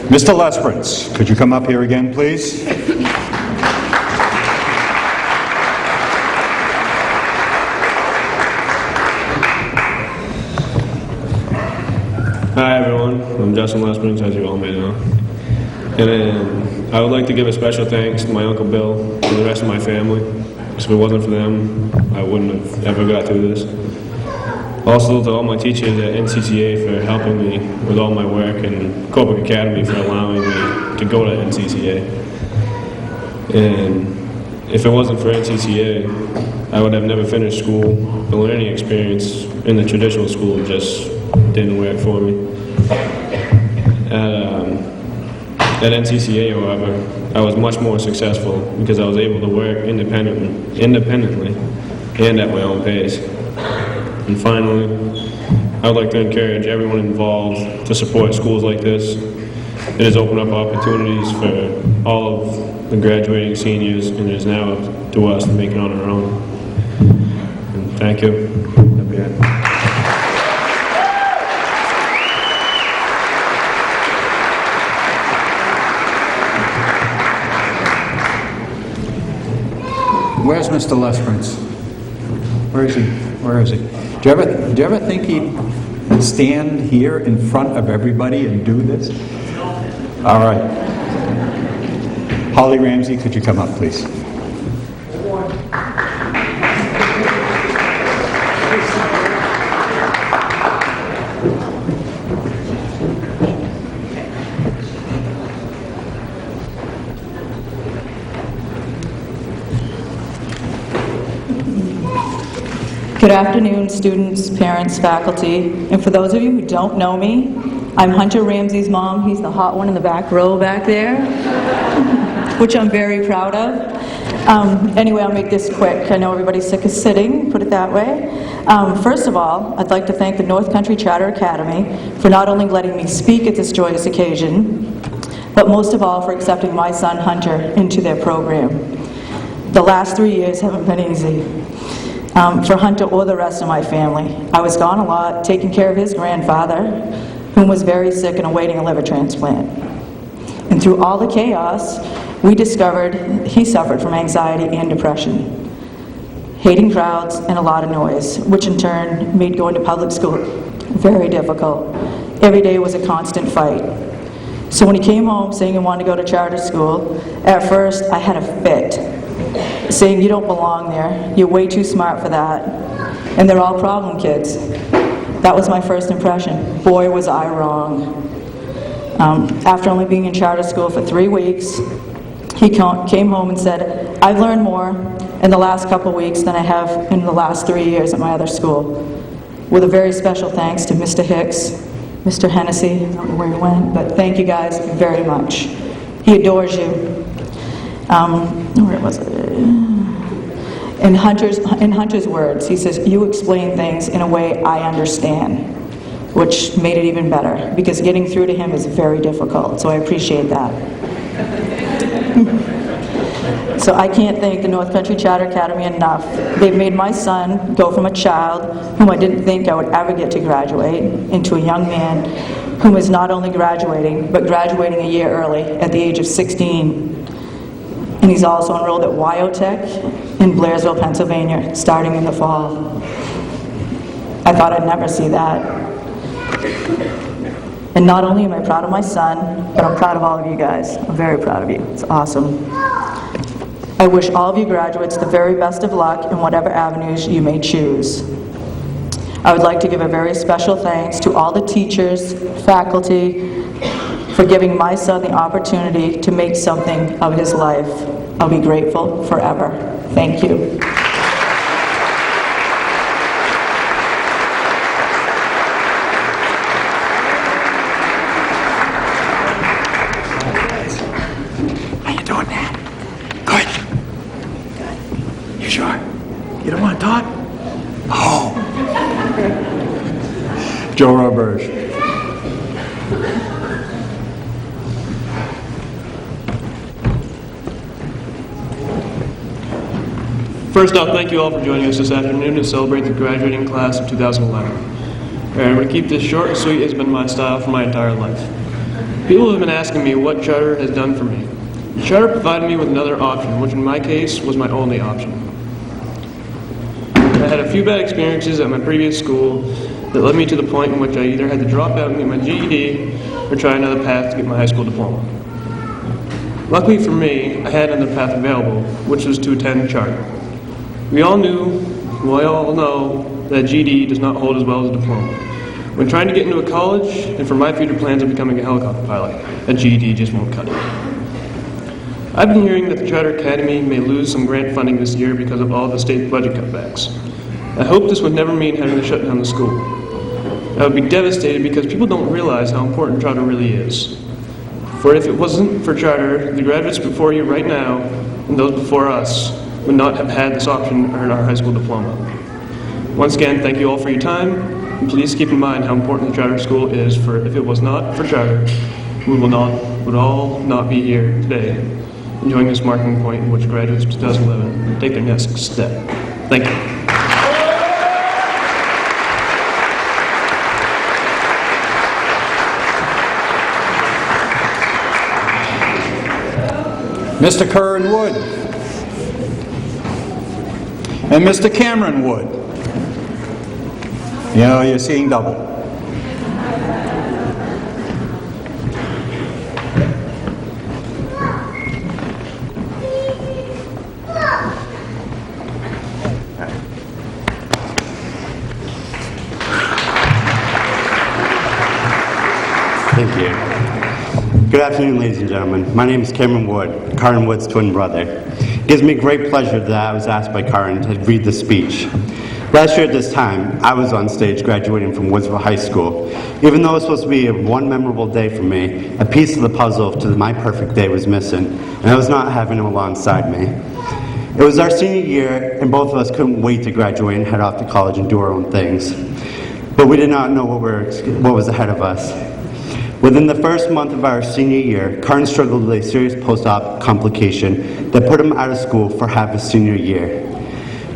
Mr. Lesperance, could you come up here again, please? Hi everyone, I'm Justin Lesperance, as you all may know. And I would like to give a special thanks to my Uncle Bill and the rest of my family. Because if it wasn't for them, I wouldn't have ever got through this. Also to all my teachers at Ncca for helping me with all my work, and Corporate Academy for allowing me to go to Ncca. And if it wasn't for Ncca, I would have never finished school. The learning experience in the traditional school just didn't work for me. At Ncca, however, I was much more successful because I was able to work independently and at my own pace. And finally, I would like to encourage everyone involved to support schools like this. It has opened up opportunities for all of the graduating seniors, and it is now up to us to make it on our own. And thank you. That'd be it. Where's Mr. Lesperance? Where is he? Where is he? Do you ever think he'd stand here in front of everybody and do this? All right. Holly Ramsey, could you come up, please? Good afternoon, students, parents, faculty, and for those of you who don't know me, I'm Hunter Ramsey's mom. He's the hot one in the back row back there, which I'm very proud of. Anyway, I'll make this quick. I know everybody's sick of sitting, put it that way. First of all, I'd like to thank the North Country Charter Academy for not only letting me speak at this joyous occasion, but most of all for accepting my son Hunter into their program. The last 3 years haven't been easy. For Hunter or the rest of my family. I was gone a lot, taking care of his grandfather, whom was very sick and awaiting a liver transplant. And through all the chaos, we discovered he suffered from anxiety and depression, hating crowds and a lot of noise, which in turn made going to public school very difficult. Every day was a constant fight. So when he came home saying he wanted to go to charter school, at first I had a fit, saying you don't belong there, you're way too smart for that, and they're all problem kids. That was my first impression. Boy, was I wrong. After only being in charter school for 3 weeks, he came home and said, I've learned more in the last couple weeks than I have in the last 3 years at my other school. With a very special thanks to Mr. Hicks, Mr. Hennessy, I don't know where he went, but thank you guys very much. He adores you. Where was it? In Hunter's words, he says, you explain things in a way I understand, which made it even better, because getting through to him is very difficult, so I appreciate that. So I can't thank the North Country Charter Academy enough. They've made my son go from a child whom I didn't think I would ever get to graduate into a young man whom is not only graduating, but graduating a year early at the age of 16. And he's also enrolled at Wyotech in Blairsville, Pennsylvania, starting in the fall. I thought I'd never see that. And not only am I proud of my son, but I'm proud of all of you guys. I'm very proud of you. It's awesome. I wish all of you graduates the very best of luck in whatever avenues you may choose. I would like to give a very special thanks to all the teachers, faculty, for giving my son the opportunity to make something of his life. I'll be grateful forever. Thank you. How you doing there? Good. You sure? You don't want to talk? Oh. Joe Roberge. First off, thank you all for joining us this afternoon to celebrate the graduating class of 2011. I'm going to keep this short and sweet. It's been my style for my entire life. People have been asking me what charter has done for me. Charter provided me with another option, which in my case was my only option. I had a few bad experiences at my previous school that led me to the point in which I either had to drop out and get my GED or try another path to get my high school diploma. Luckily for me, I had another path available, which was to attend charter. We all knew Well, I all know that GED does not hold as well as a diploma. When trying to get into a college, and for my future plans of becoming a helicopter pilot, a GED just won't cut it. I've been hearing that the Charter Academy may lose some grant funding this year because of all the state budget cutbacks. I hope this would never mean having to shut down the school. I would be devastated because people don't realize how important Charter really is. For if it wasn't for Charter, the graduates before you right now, and those before us, would not have had this option to earn our high school diploma. Once again, thank you all for your time, and please keep in mind how important the charter school is, for if it was not for charter, we would all not be here today, enjoying this marking point in which graduates of 2011 take their next step. Thank you. Mr. Curran Wood. And Mr. Cameron Wood. You know, you're seeing double. Thank you. Good afternoon, ladies and gentlemen. My name is Cameron Wood, Karen Wood's twin brother. It gives me great pleasure that I was asked by Karen to read the speech. Last year at this time, I was on stage graduating from Woodsville High School. Even though it was supposed to be one memorable day for me, a piece of the puzzle to my perfect day was missing, and I was not having him alongside me. It was our senior year, and both of us couldn't wait to graduate and head off to college and do our own things. But we did not know what was ahead of us. Within the first month of our senior year, Karen struggled with a serious post-op complication that put him out of school for half his senior year.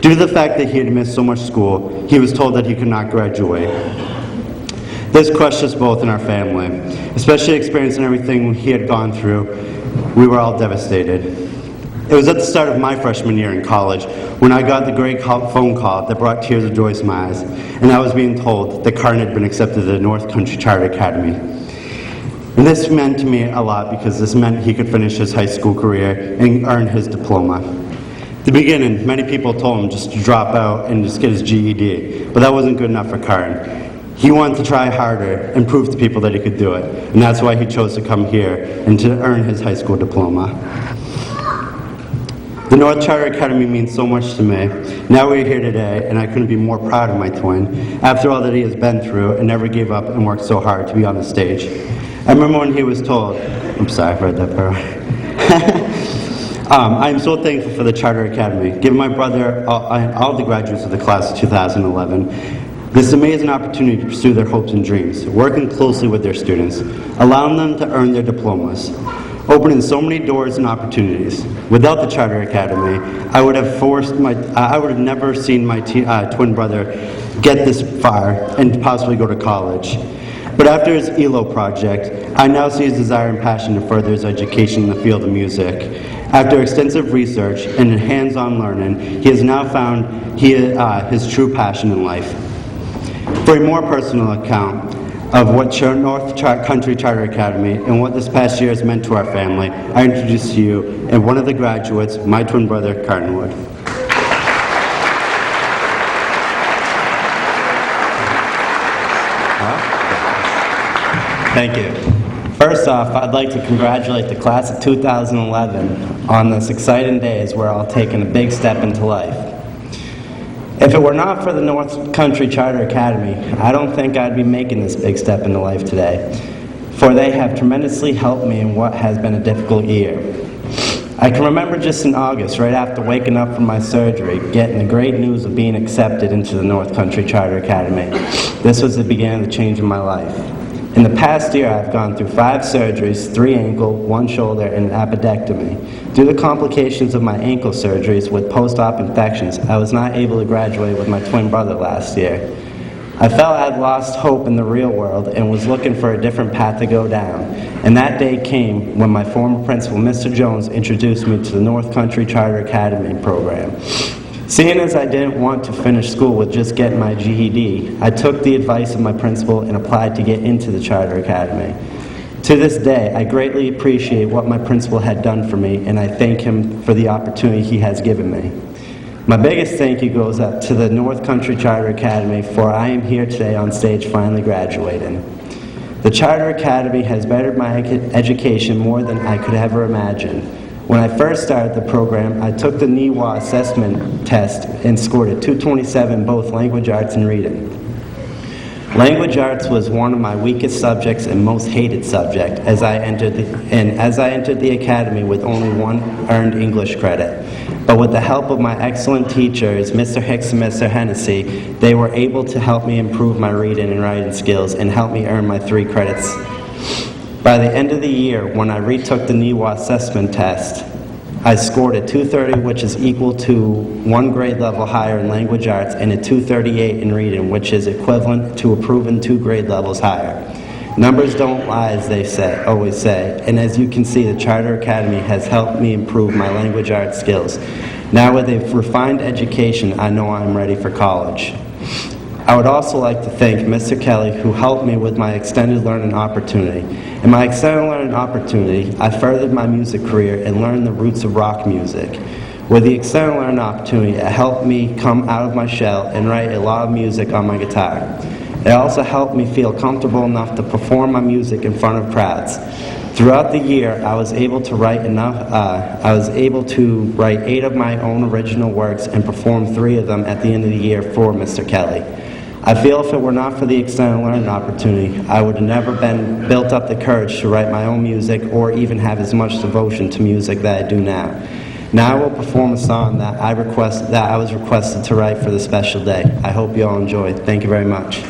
Due to the fact that he had missed so much school, he was told that he could not graduate. This crushed us both in our family. Especially experiencing everything he had gone through, we were all devastated. It was at the start of my freshman year in college when I got the great phone call that brought tears of joy to my eyes, and I was being told that Karen had been accepted to the North Country Charter Academy. And this meant to me a lot because this meant he could finish his high school career and earn his diploma. At the beginning, many people told him just to drop out and just get his GED, but that wasn't good enough for Karen. He wanted to try harder and prove to people that he could do it, and that's why he chose to come here and to earn his high school diploma. The North Charter Academy means so much to me. Now we're here today, and I couldn't be more proud of my twin, after all that he has been through and never gave up and worked so hard to be on the stage. I remember when he was told, I'm sorry, I read that part. I am so thankful for the Charter Academy, giving my brother and all the graduates of the class of 2011 this amazing opportunity to pursue their hopes and dreams, working closely with their students, allowing them to earn their diplomas, opening so many doors and opportunities. Without the Charter Academy, I would have never seen my twin brother get this far and possibly go to college. But after his ELO project, I now see his desire and passion to further his education in the field of music. After extensive research and hands-on learning, he has now found his true passion in life. For a more personal account of what North Country Charter Academy and what this past year has meant to our family, I introduce to you and one of the graduates, my twin brother, Karen Wood. Thank you. First off, I'd like to congratulate the class of 2011 on this exciting day as we're all taking a big step into life. If it were not for the North Country Charter Academy, I don't think I'd be making this big step into life today, for they have tremendously helped me in what has been a difficult year. I can remember just in August, right after waking up from my surgery, getting the great news of being accepted into the North Country Charter Academy. This was the beginning of the change in my life. In the past year, I've gone through 5 surgeries, 3 ankle, 1 shoulder, and an appendectomy. Due to complications of my ankle surgeries with post-op infections, I was not able to graduate with my twin brother last year. I felt I had lost hope in the real world and was looking for a different path to go down. And that day came when my former principal, Mr. Jones, introduced me to the North Country Charter Academy program. Seeing as I didn't want to finish school with just getting my GED, I took the advice of my principal and applied to get into the Charter Academy. To this day, I greatly appreciate what my principal had done for me, and I thank him for the opportunity he has given me. My biggest thank you goes up to the North Country Charter Academy, for I am here today on stage finally graduating. The Charter Academy has bettered my education more than I could ever imagine. When I first started the program, I took the Ncca assessment test and scored a 227 both language arts and reading. Language arts was one of my weakest subjects and most hated subject as I entered the academy with only one earned English credit. But with the help of my excellent teachers, Mr. Hicks and Mr. Hennessy, they were able to help me improve my reading and writing skills and help me earn my 3 credits. By the end of the year, when I retook the Ncca assessment test, I scored a 230, which is equal to 1 grade level higher in language arts, and a 238 in reading, which is equivalent to a proven 2 grade levels higher. Numbers don't lie, as they always say, and as you can see, the Charter Academy has helped me improve my language arts skills. Now with a refined education, I know I'm ready for college. I would also like to thank Mr. Kelly, who helped me with my extended learning opportunity. In my extended learning opportunity, I furthered my music career and learned the roots of rock music. With the extended learning opportunity, it helped me come out of my shell and write a lot of music on my guitar. It also helped me feel comfortable enough to perform my music in front of crowds. Throughout the year, I was able to write 8 of my own original works and perform 3 of them at the end of the year for Mr. Kelly. I feel if it were not for the extended learning opportunity, I would have never built up the courage to write my own music or even have as much devotion to music that I do now. Now I will perform a song that I was requested to write for the special day. I hope you all enjoy. Thank you very much.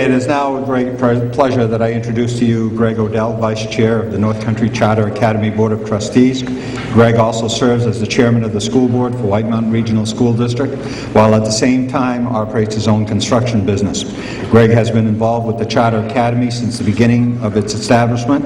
It is now a great pleasure that I introduce to you Greg Odell, Vice Chair of the North Country Charter Academy Board of Trustees. Greg also serves as the Chairman of the School Board for White Mountain Regional School District, while at the same time operates his own construction business. Greg has been involved with the Charter Academy since the beginning of its establishment.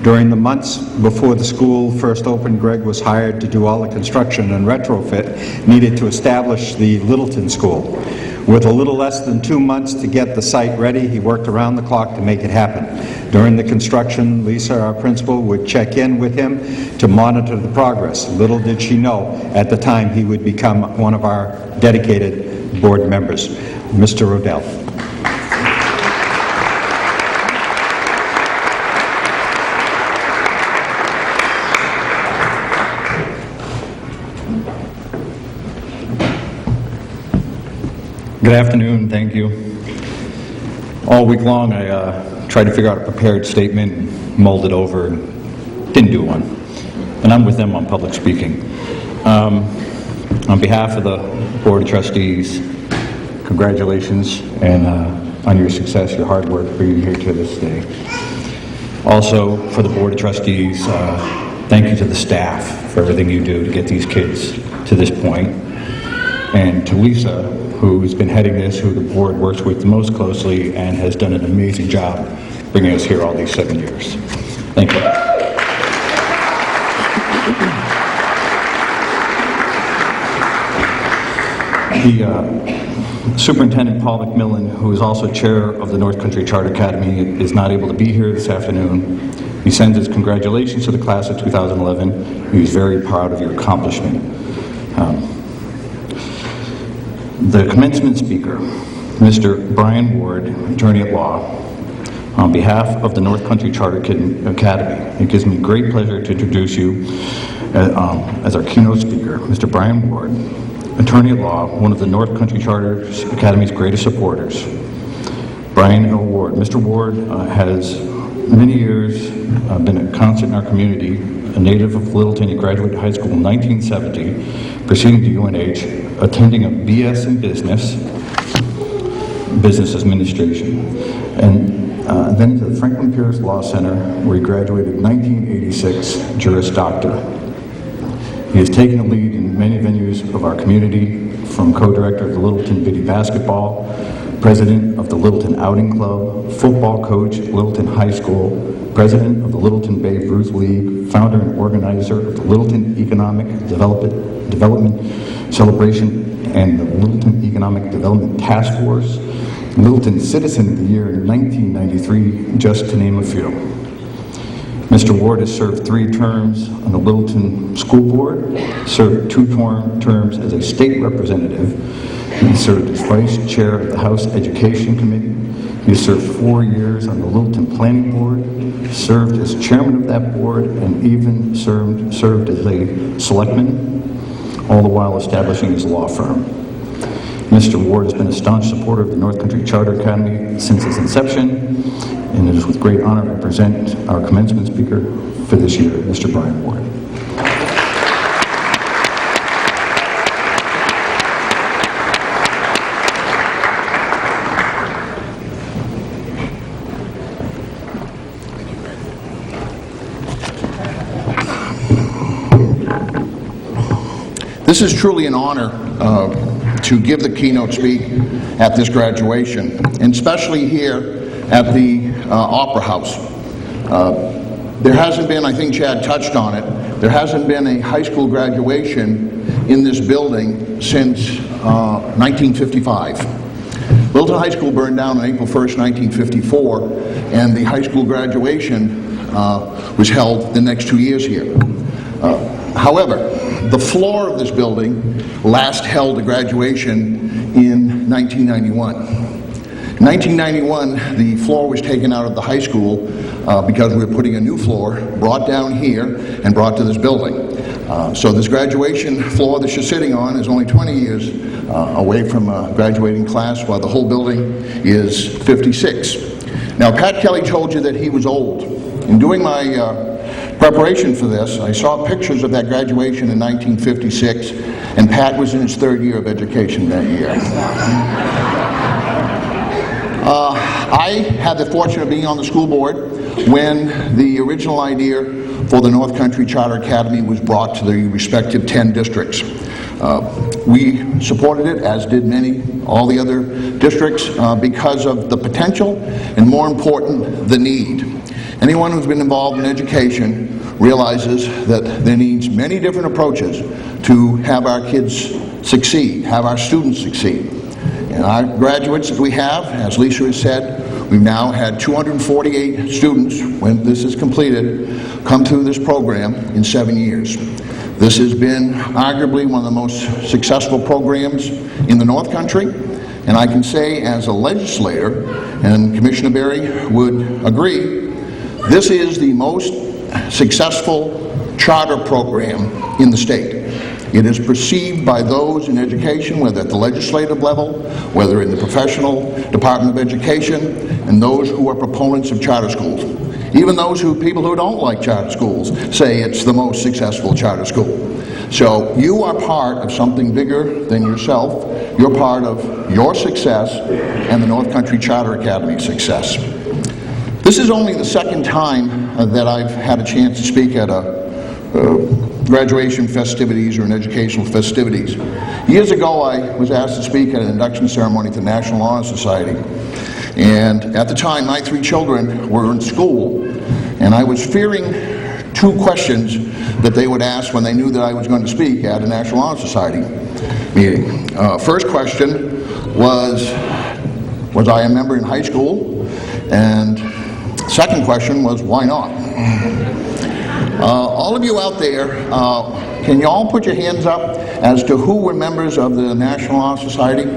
During the months before the school first opened, Greg was hired to do all the construction and retrofit needed to establish the Littleton School. With a little less than 2 months to get the site ready, he worked around the clock to make it happen. During the construction, Lisa, our principal, would check in with him to monitor the progress. Little did she know at the time he would become one of our dedicated board members. Mr. Odell. Good afternoon, thank you. All week long I tried to figure out a prepared statement and mulled it over and didn't do one. And I'm with them on public speaking. On behalf of the Board of Trustees, congratulations and on your success, your hard work bringing you here to this day. Also, for the Board of Trustees, thank you to the staff for everything you do to get these kids to this point. And to Lisa, who's been heading this, who the board works with the most closely and has done an amazing job bringing us here all these 7 years. Thank you. The Superintendent Paul McMillan, who is also chair of the North Country Charter Academy, is not able to be here this afternoon. He sends his congratulations to the class of 2011. He's very proud of your accomplishment. The commencement speaker, Mr. Brian Ward, attorney at law, on behalf of the North Country Charter Academy, it gives me great pleasure to introduce you as our keynote speaker, Mr. Brian Ward, attorney at law, one of the North Country Charter Academy's greatest supporters. Brian L. Ward. Mr. Ward has many years been a constant in our community, a native of Littleton. He graduated high school in 1970, proceeding to UNH, attending a BS in business administration, and then to the Franklin Pierce Law Center, where he graduated in 1986, Juris Doctor. He has taken a lead in many venues of our community, from co-director of the Littleton Biddy Basketball, president of the Littleton Outing Club, football coach at Littleton High School, president of the Littleton Babe Ruth League, founder and organizer of the Littleton Economic Development Celebration and the Littleton Economic Development Task Force, Littleton Citizen of the Year in 1993, just to name a few. Mr. Ward has served 3 terms on the Littleton School Board, served 2 terms as a state representative. He served as vice chair of the House Education Committee. He served 4 years on the Littleton Planning Board, served as chairman of that board, and even served as a selectman, all the while establishing his law firm. Mr. Ward has been a staunch supporter of the North Country Charter Academy since its inception, and it is with great honor to present our commencement speaker for this year, Mr. Brian Ward. This is truly an honor to give the keynote speak at this graduation, and especially here at the Opera House. There hasn't been, I think Chad touched on it, there hasn't been a high school graduation in this building since 1955. Littleton High School burned down on April 1st, 1954, and the high school graduation was held the next 2 years here. However, the floor of this building last held a graduation in 1991. In 1991, the floor was taken out of the high school because we were putting a new floor, brought down here, and brought to this building. So this graduation floor that you're sitting on is only 20 years away from a graduating class, while the whole building is 56. Now, Pat Kelly told you that he was old. In doing my preparation for this, I saw pictures of that graduation in 1956, and Pat was in his 3rd year of education that year. I had the fortune of being on the school board when the original idea for the North Country Charter Academy was brought to the respective 10 districts. We supported it, as did all the other districts, because of the potential and, more important, the need. Anyone who's been involved in education realizes that there needs many different approaches to have our kids succeed, have our students succeed. And our graduates that we have, as Lisa has said, we've now had 248 students, when this is completed, come through this program in 7 years. This has been arguably one of the most successful programs in the North Country, and I can say as a legislator, and Commissioner Berry would agree, this is the most successful charter program in the state. It is perceived by those in education, whether at the legislative level, whether in the professional Department of Education, and those who are proponents of charter schools. Even people who don't like charter schools say it's the most successful charter school. So you are part of something bigger than yourself. You're part of your success and the North Country Charter Academy's success. This is only the second time that I've had a chance to speak at a graduation festivities or an educational festivities. Years ago, I was asked to speak at an induction ceremony at the National Honor Society. And at the time, my 3 children were in school, and I was fearing 2 questions that they would ask when they knew that I was going to speak at a National Honor Society meeting. First question was I a member in high school? And second question was, why not? All of you out there, can you all put your hands up as to who were members of the National Honor Society?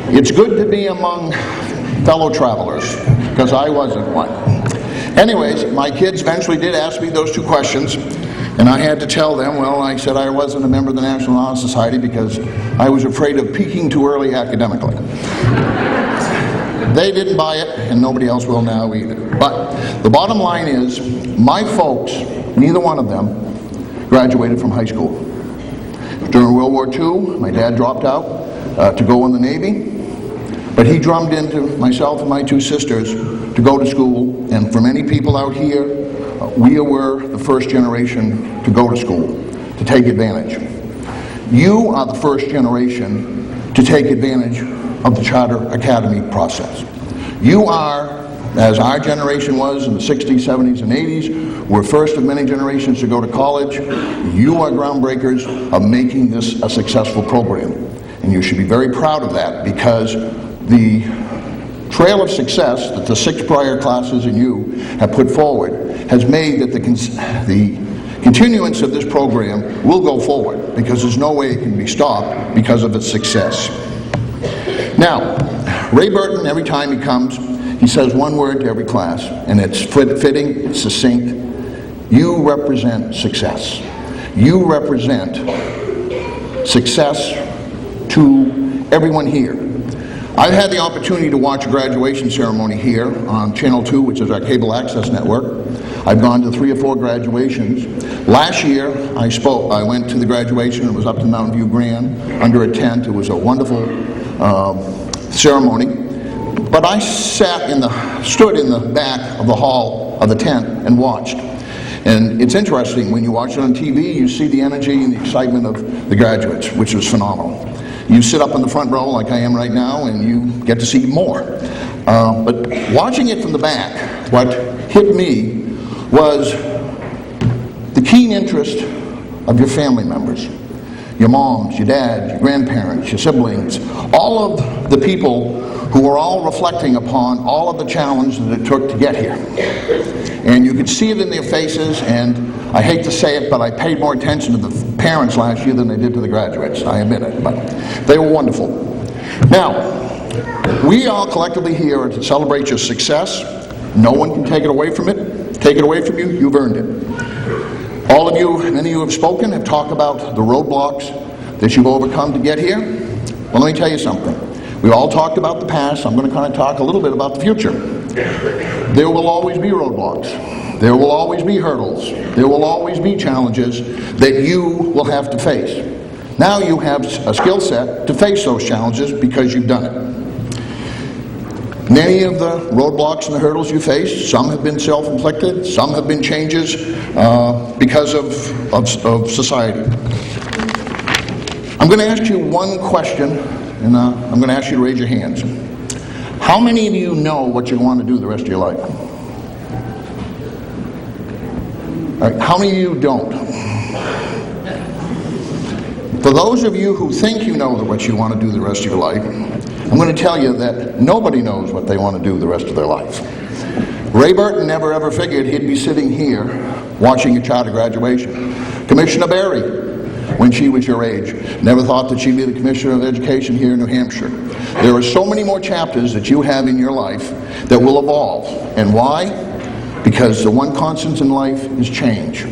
It's good to be among fellow travelers, because I wasn't one. Anyways, my kids eventually did ask me those 2 questions, and I had to tell them, well, I said I wasn't a member of the National Honor Society because I was afraid of peaking too early academically. They didn't buy it, and nobody else will now either. But the bottom line is, my folks, neither one of them, graduated from high school. During World War II, my dad dropped out to go in the Navy, but he drummed into myself and my 2 sisters to go to school, and for many people out here, we were the first generation to go to school, to take advantage. You are the first generation to take advantage of the Charter Academy process. You are, as our generation was in the 60s, 70s, and 80s, we're first of many generations to go to college. You are groundbreakers of making this a successful program. And you should be very proud of that, because the trail of success that the 6 prior classes and you have put forward has made that the continuance of this program will go forward, because there's no way it can be stopped because of its success. Now, Ray Burton, every time he comes, he says one word to every class, and it's fitting, it's succinct. You represent success. You represent success to everyone here. I've had the opportunity to watch a graduation ceremony here on Channel 2, which is our cable access network. I've gone to 3 or 4 graduations. Last year, I went to the graduation. It was up to Mountain View Grand under a tent. It was a wonderful ceremony. But I stood in the back of the hall of the tent and watched. And it's interesting, when you watch it on TV, you see the energy and the excitement of the graduates, which was phenomenal. You sit up in the front row like I am right now, and you get to see more. But watching it from the back, what hit me was the keen interest of your family members. Your moms, your dads, your grandparents, your siblings, all of the people who are all reflecting upon all of the challenge that it took to get here. And you could see it in their faces, and I hate to say it, but I paid more attention to the parents last year than I did to the graduates. I admit it, but they were wonderful. Now, we all collectively here to celebrate your success. No one can take it away from you, you've earned it. All of you, many of you have spoken, have talked about the roadblocks that you've overcome to get here. Well, let me tell you something. We all talked about the past. I'm going to kind of talk a little bit about the future. There will always be roadblocks. There will always be hurdles. There will always be challenges that you will have to face. Now you have a skill set to face those challenges because you've done it. Many of the roadblocks and the hurdles you face, some have been self-inflicted, some have been changes because of society. I'm going to ask you one question, and I'm going to ask you to raise your hands. How many of you know what you want to do the rest of your life? All right, how many of you don't? For those of you who think you know what you want to do the rest of your life, I'm going to tell you that nobody knows what they want to do the rest of their life. Ray Burton never ever figured he'd be sitting here watching a charter graduation. Commissioner Berry, when she was your age, never thought that she'd be the Commissioner of Education here in New Hampshire. There are so many more chapters that you have in your life that will evolve. And why? Because the one constant in life is change.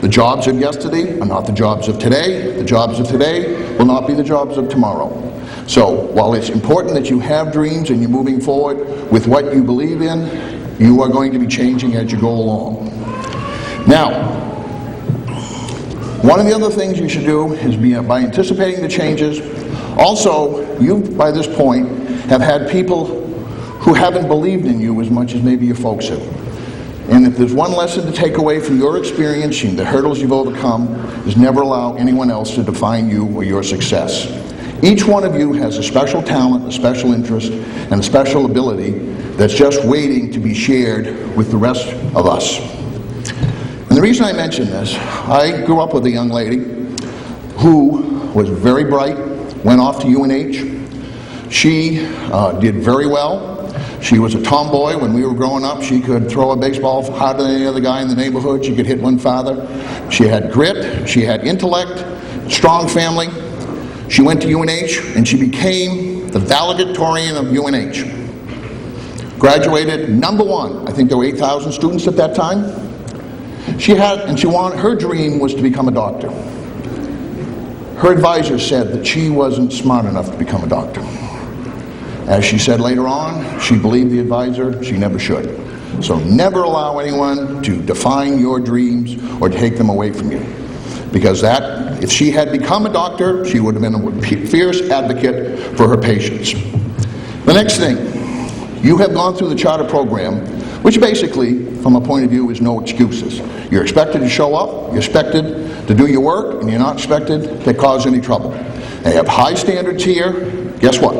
The jobs of yesterday are not the jobs of today. The jobs of today will not be the jobs of tomorrow. So, while it's important that you have dreams and you're moving forward with what you believe in, you are going to be changing as you go along. Now, one of the other things you should do is by anticipating the changes. Also, you, by this point, have had people who haven't believed in you as much as maybe your folks have. And if there's one lesson to take away from your experience and the hurdles you've overcome, is never allow anyone else to define you or your success. Each one of you has a special talent, a special interest, and a special ability that's just waiting to be shared with the rest of us. And the reason I mention this, I grew up with a young lady who was very bright, went off to UNH. She did very well. She was a tomboy. When we were growing up, she could throw a baseball harder than any other guy in the neighborhood. She could hit one farther. She had grit. She had intellect, strong family. She went to UNH, and she became the valedictorian of UNH. Graduated #1. I think there were 8,000 students at that time. Her dream was to become a doctor. Her advisor said that she wasn't smart enough to become a doctor. As she said later on, she believed the advisor, she never should. So never allow anyone to define your dreams or take them away from you. Because if she had become a doctor, she would have been a fierce advocate for her patients. The next thing, you have gone through the charter program, which basically, from a point of view, is no excuses. You're expected to show up, you're expected to do your work, and you're not expected to cause any trouble. They have high standards here. Guess what?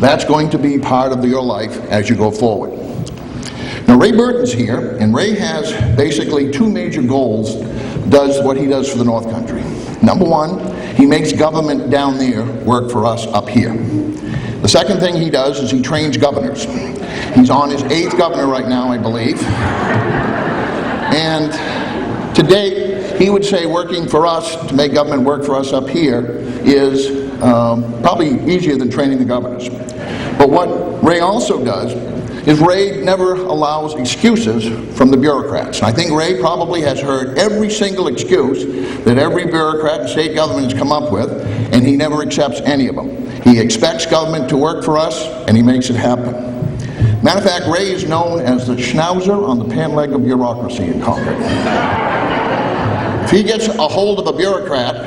That's going to be part of your life as you go forward. Now, Ray Burton's here, and Ray has basically two major goals, does what he does for the North Country. #1, he makes government down there work for us up here. The second thing he does is he trains governors. He's on his 8th governor right now, I believe. And to date, he would say working for us, to make government work for us up here, is probably easier than training the governors. But what Ray also does is Ray never allows excuses from the bureaucrats. And I think Ray probably has heard every single excuse that every bureaucrat in state government has come up with, and he never accepts any of them. He expects government to work for us, and he makes it happen. Matter of fact, Ray is known as the schnauzer on the pant leg of bureaucracy in Concord. If he gets a hold of a bureaucrat,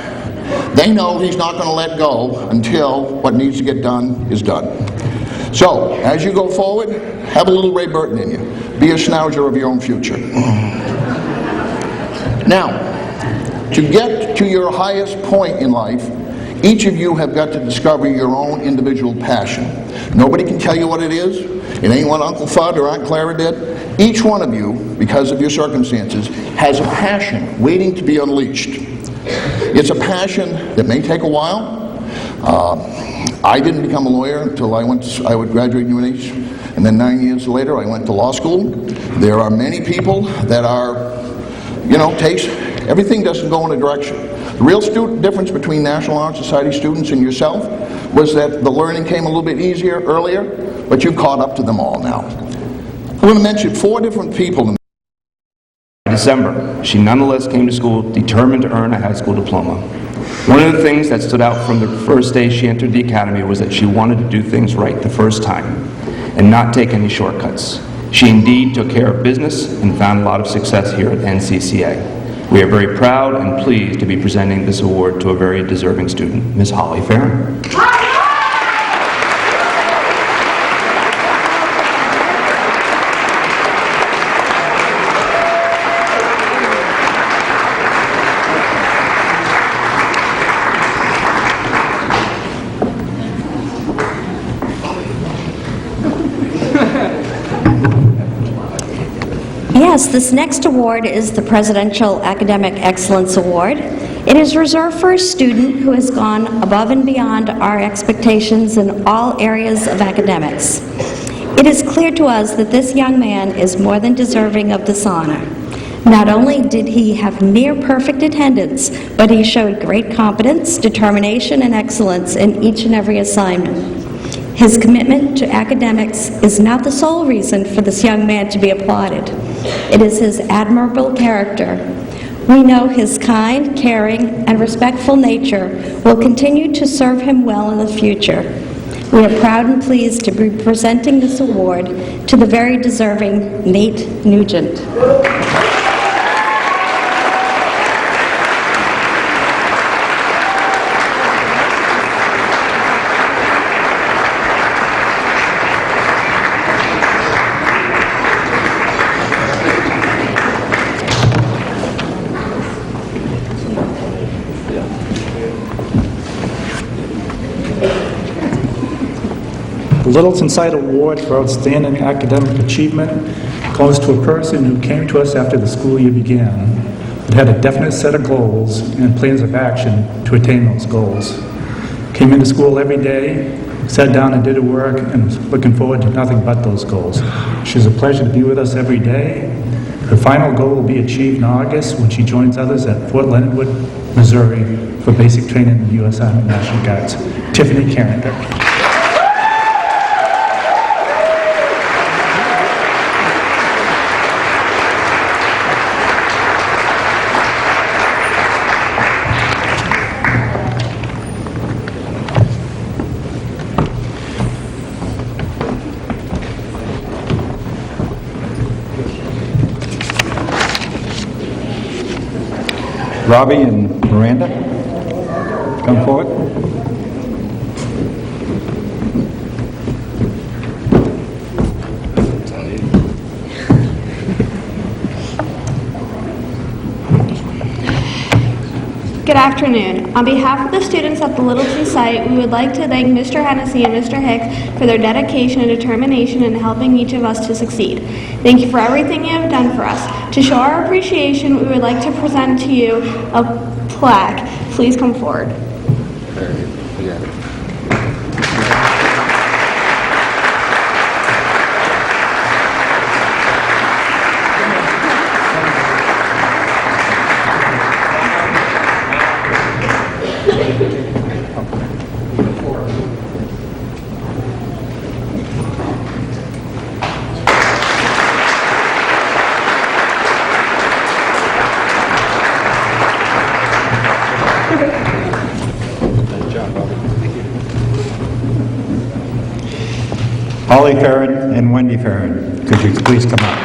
they know he's not going to let go until what needs to get done is done. So, as you go forward, have a little Ray Burton in you. Be a schnauzer of your own future. Now, to get to your highest point in life, each of you have got to discover your own individual passion. Nobody can tell you what it is. It ain't what Uncle Fudd or Aunt Clara did. Each one of you, because of your circumstances, has a passion waiting to be unleashed. It's a passion that may take a while. I didn't become a lawyer until I would graduate UNH, and then 9 years later I went to law school. There are many people that are, everything doesn't go in a direction. The real difference between National Honor Society students and yourself was that the learning came a little bit easier earlier, but you've caught up to them all now. I'm going to mention 4 different people. In December, she nonetheless came to school determined to earn a high school diploma. One of the things that stood out from the first day she entered the academy was that she wanted to do things right the first time and not take any shortcuts. She indeed took care of business and found a lot of success here at Ncca. We are very proud and pleased to be presenting this award to a very deserving student, Ms. Holly Farron. Yes, this next award is the Presidential Academic Excellence Award. It is reserved for a student who has gone above and beyond our expectations in all areas of academics. It is clear to us that this young man is more than deserving of this honor. Not only did he have near-perfect attendance, but he showed great competence, determination, and excellence in each and every assignment. His commitment to academics is not the sole reason for this young man to be applauded. It is his admirable character. We know his kind, caring, and respectful nature will continue to serve him well in the future. We are proud and pleased to be presenting this award to the very deserving Nate Nugent. The Littleton Site Award for Outstanding Academic Achievement goes to a person who came to us after the school year began, but had a definite set of goals and plans of action to attain those goals. Came into school every day, sat down and did her work, and was looking forward to nothing but those goals. She's a pleasure to be with us every day. Her final goal will be achieved in August when she joins others at Fort Leonard Wood, Missouri for basic training in the U.S. Army National Guards. Tiffany Carringer. Robbie and Miranda, come forward. Good afternoon. On behalf of the students at the Littleton site, we would like to thank Mr. Hennessy and Mr. Hicks for their dedication and determination in helping each of us to succeed. Thank you for everything you have done for us. To show our appreciation, we would like to present to you a plaque. Please come forward. Holly Farron and Wendy Farron, could you please come up?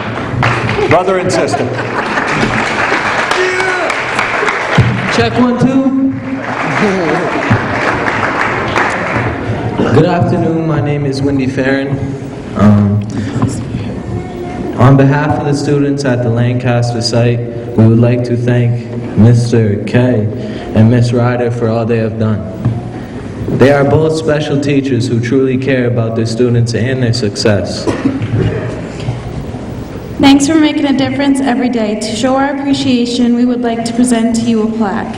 Brother and sister. Check 1, 2. Good afternoon, my name is Wendy Farron. On behalf of the students at the Lancaster site, we would like to thank Mr. K and Ms. Ryder for all they have done. They are both special teachers who truly care about their students and their success. Thanks for making a difference every day. To show our appreciation, we would like to present to you a plaque.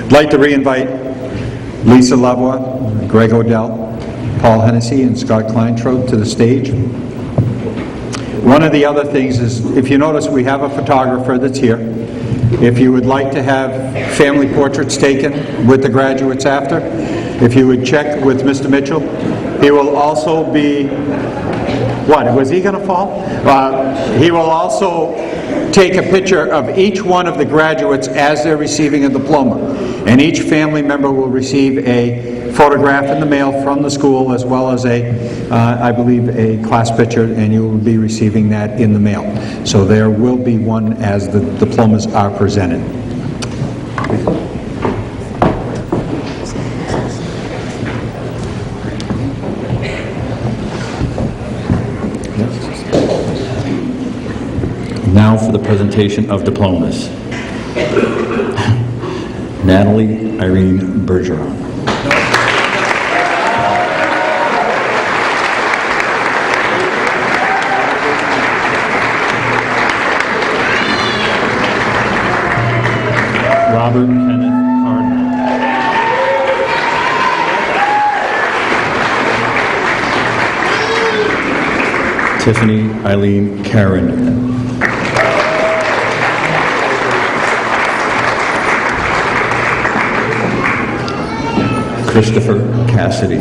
I'd like to re-invite Lisa Lavoie, Greg Odell, Paul Hennessy and Scott Kleintrode to the stage. One of the other things is, if you notice, we have a photographer that's here. If you would like to have family portraits taken with the graduates after, if you would check with Mr. Mitchell. He will also be, what, was he going to fall? He will also take a picture of each one of the graduates as they're receiving a diploma. And each family member will receive a photograph in the mail from the school, as well as I believe, a class picture, and you will be receiving that in the mail. So there will be one as the diplomas are presented. Now for the presentation of diplomas. Natalie Irene Bergeron. Robert Kenneth Cardinal. Tiffany Eileen Karen. Christopher Cassidy.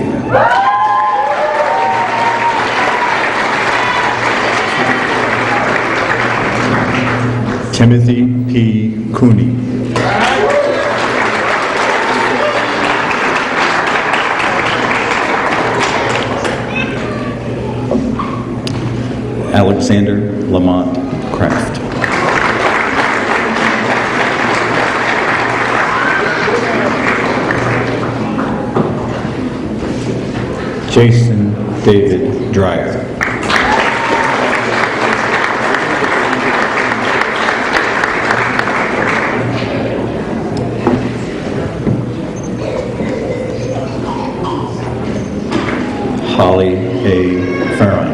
Timothy P. Cooney. Alexander Lamont Kraft. Jason David Dreyer. Holly A. Farron.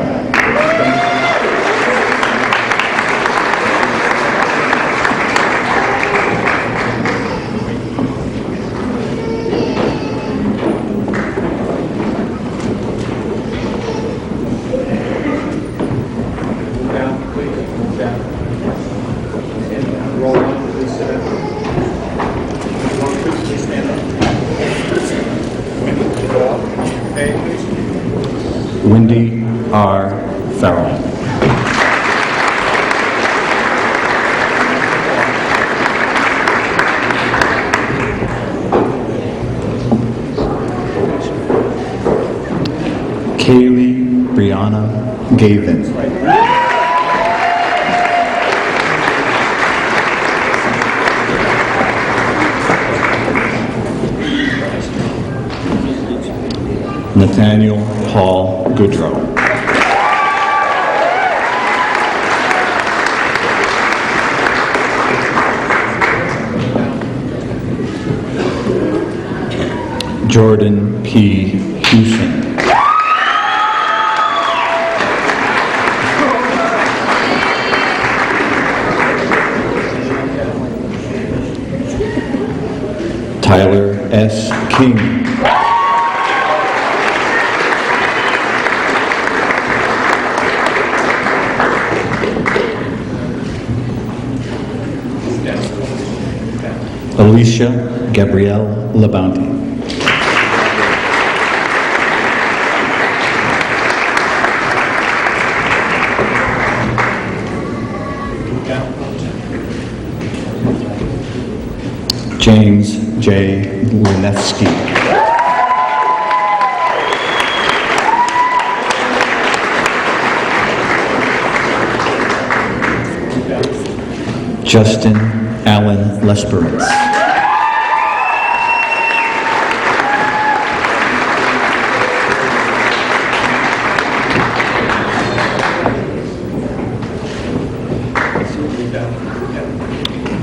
Wendy R. Farrell. Kaylee Brianna Gavin. Nathaniel Paul Goodrow. Jordan P. Houston. Tyler S. King. Alicia Gabrielle Labonte. James J. Linefsky. Justin Allen Lesperance.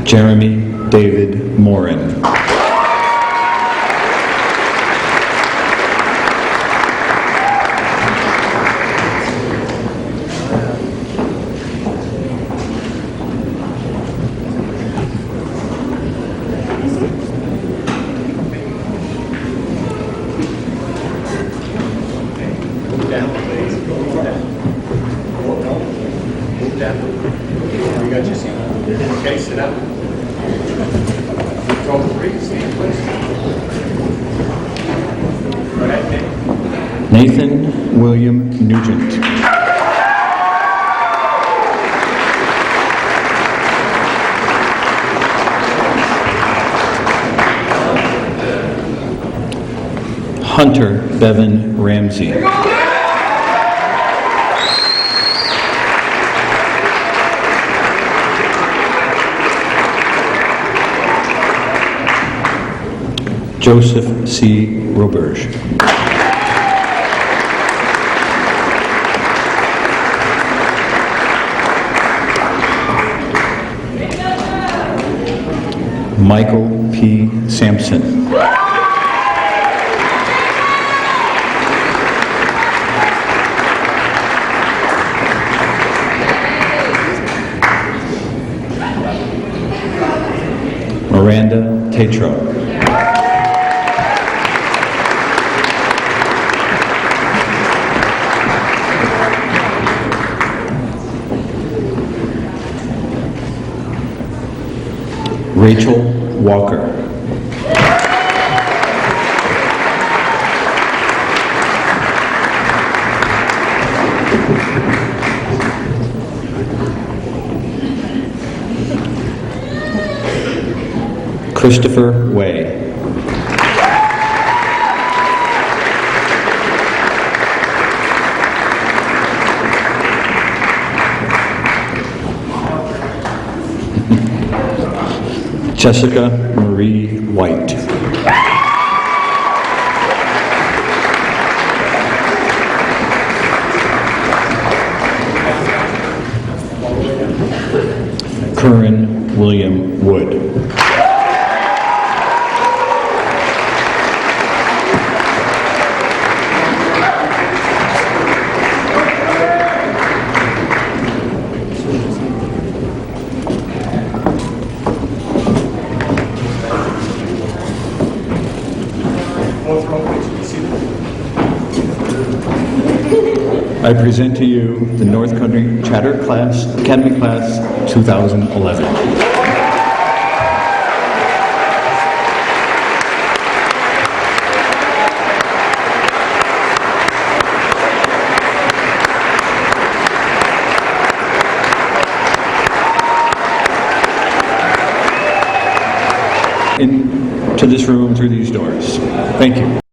Jeremy David Morin. Okay, sit up. Go three, stand, please. Go ahead, Nate. Nathan William Nugent. Hunter Bevan Ramsey. Joseph C. Roberge. Michael P. Sampson. Miranda Tatro. Rachel Walker. Christopher Way. Jessica Marie White. Curran William Wood. I present to you the North Country Charter Academy Class 2011. Into this room through these doors. Thank you.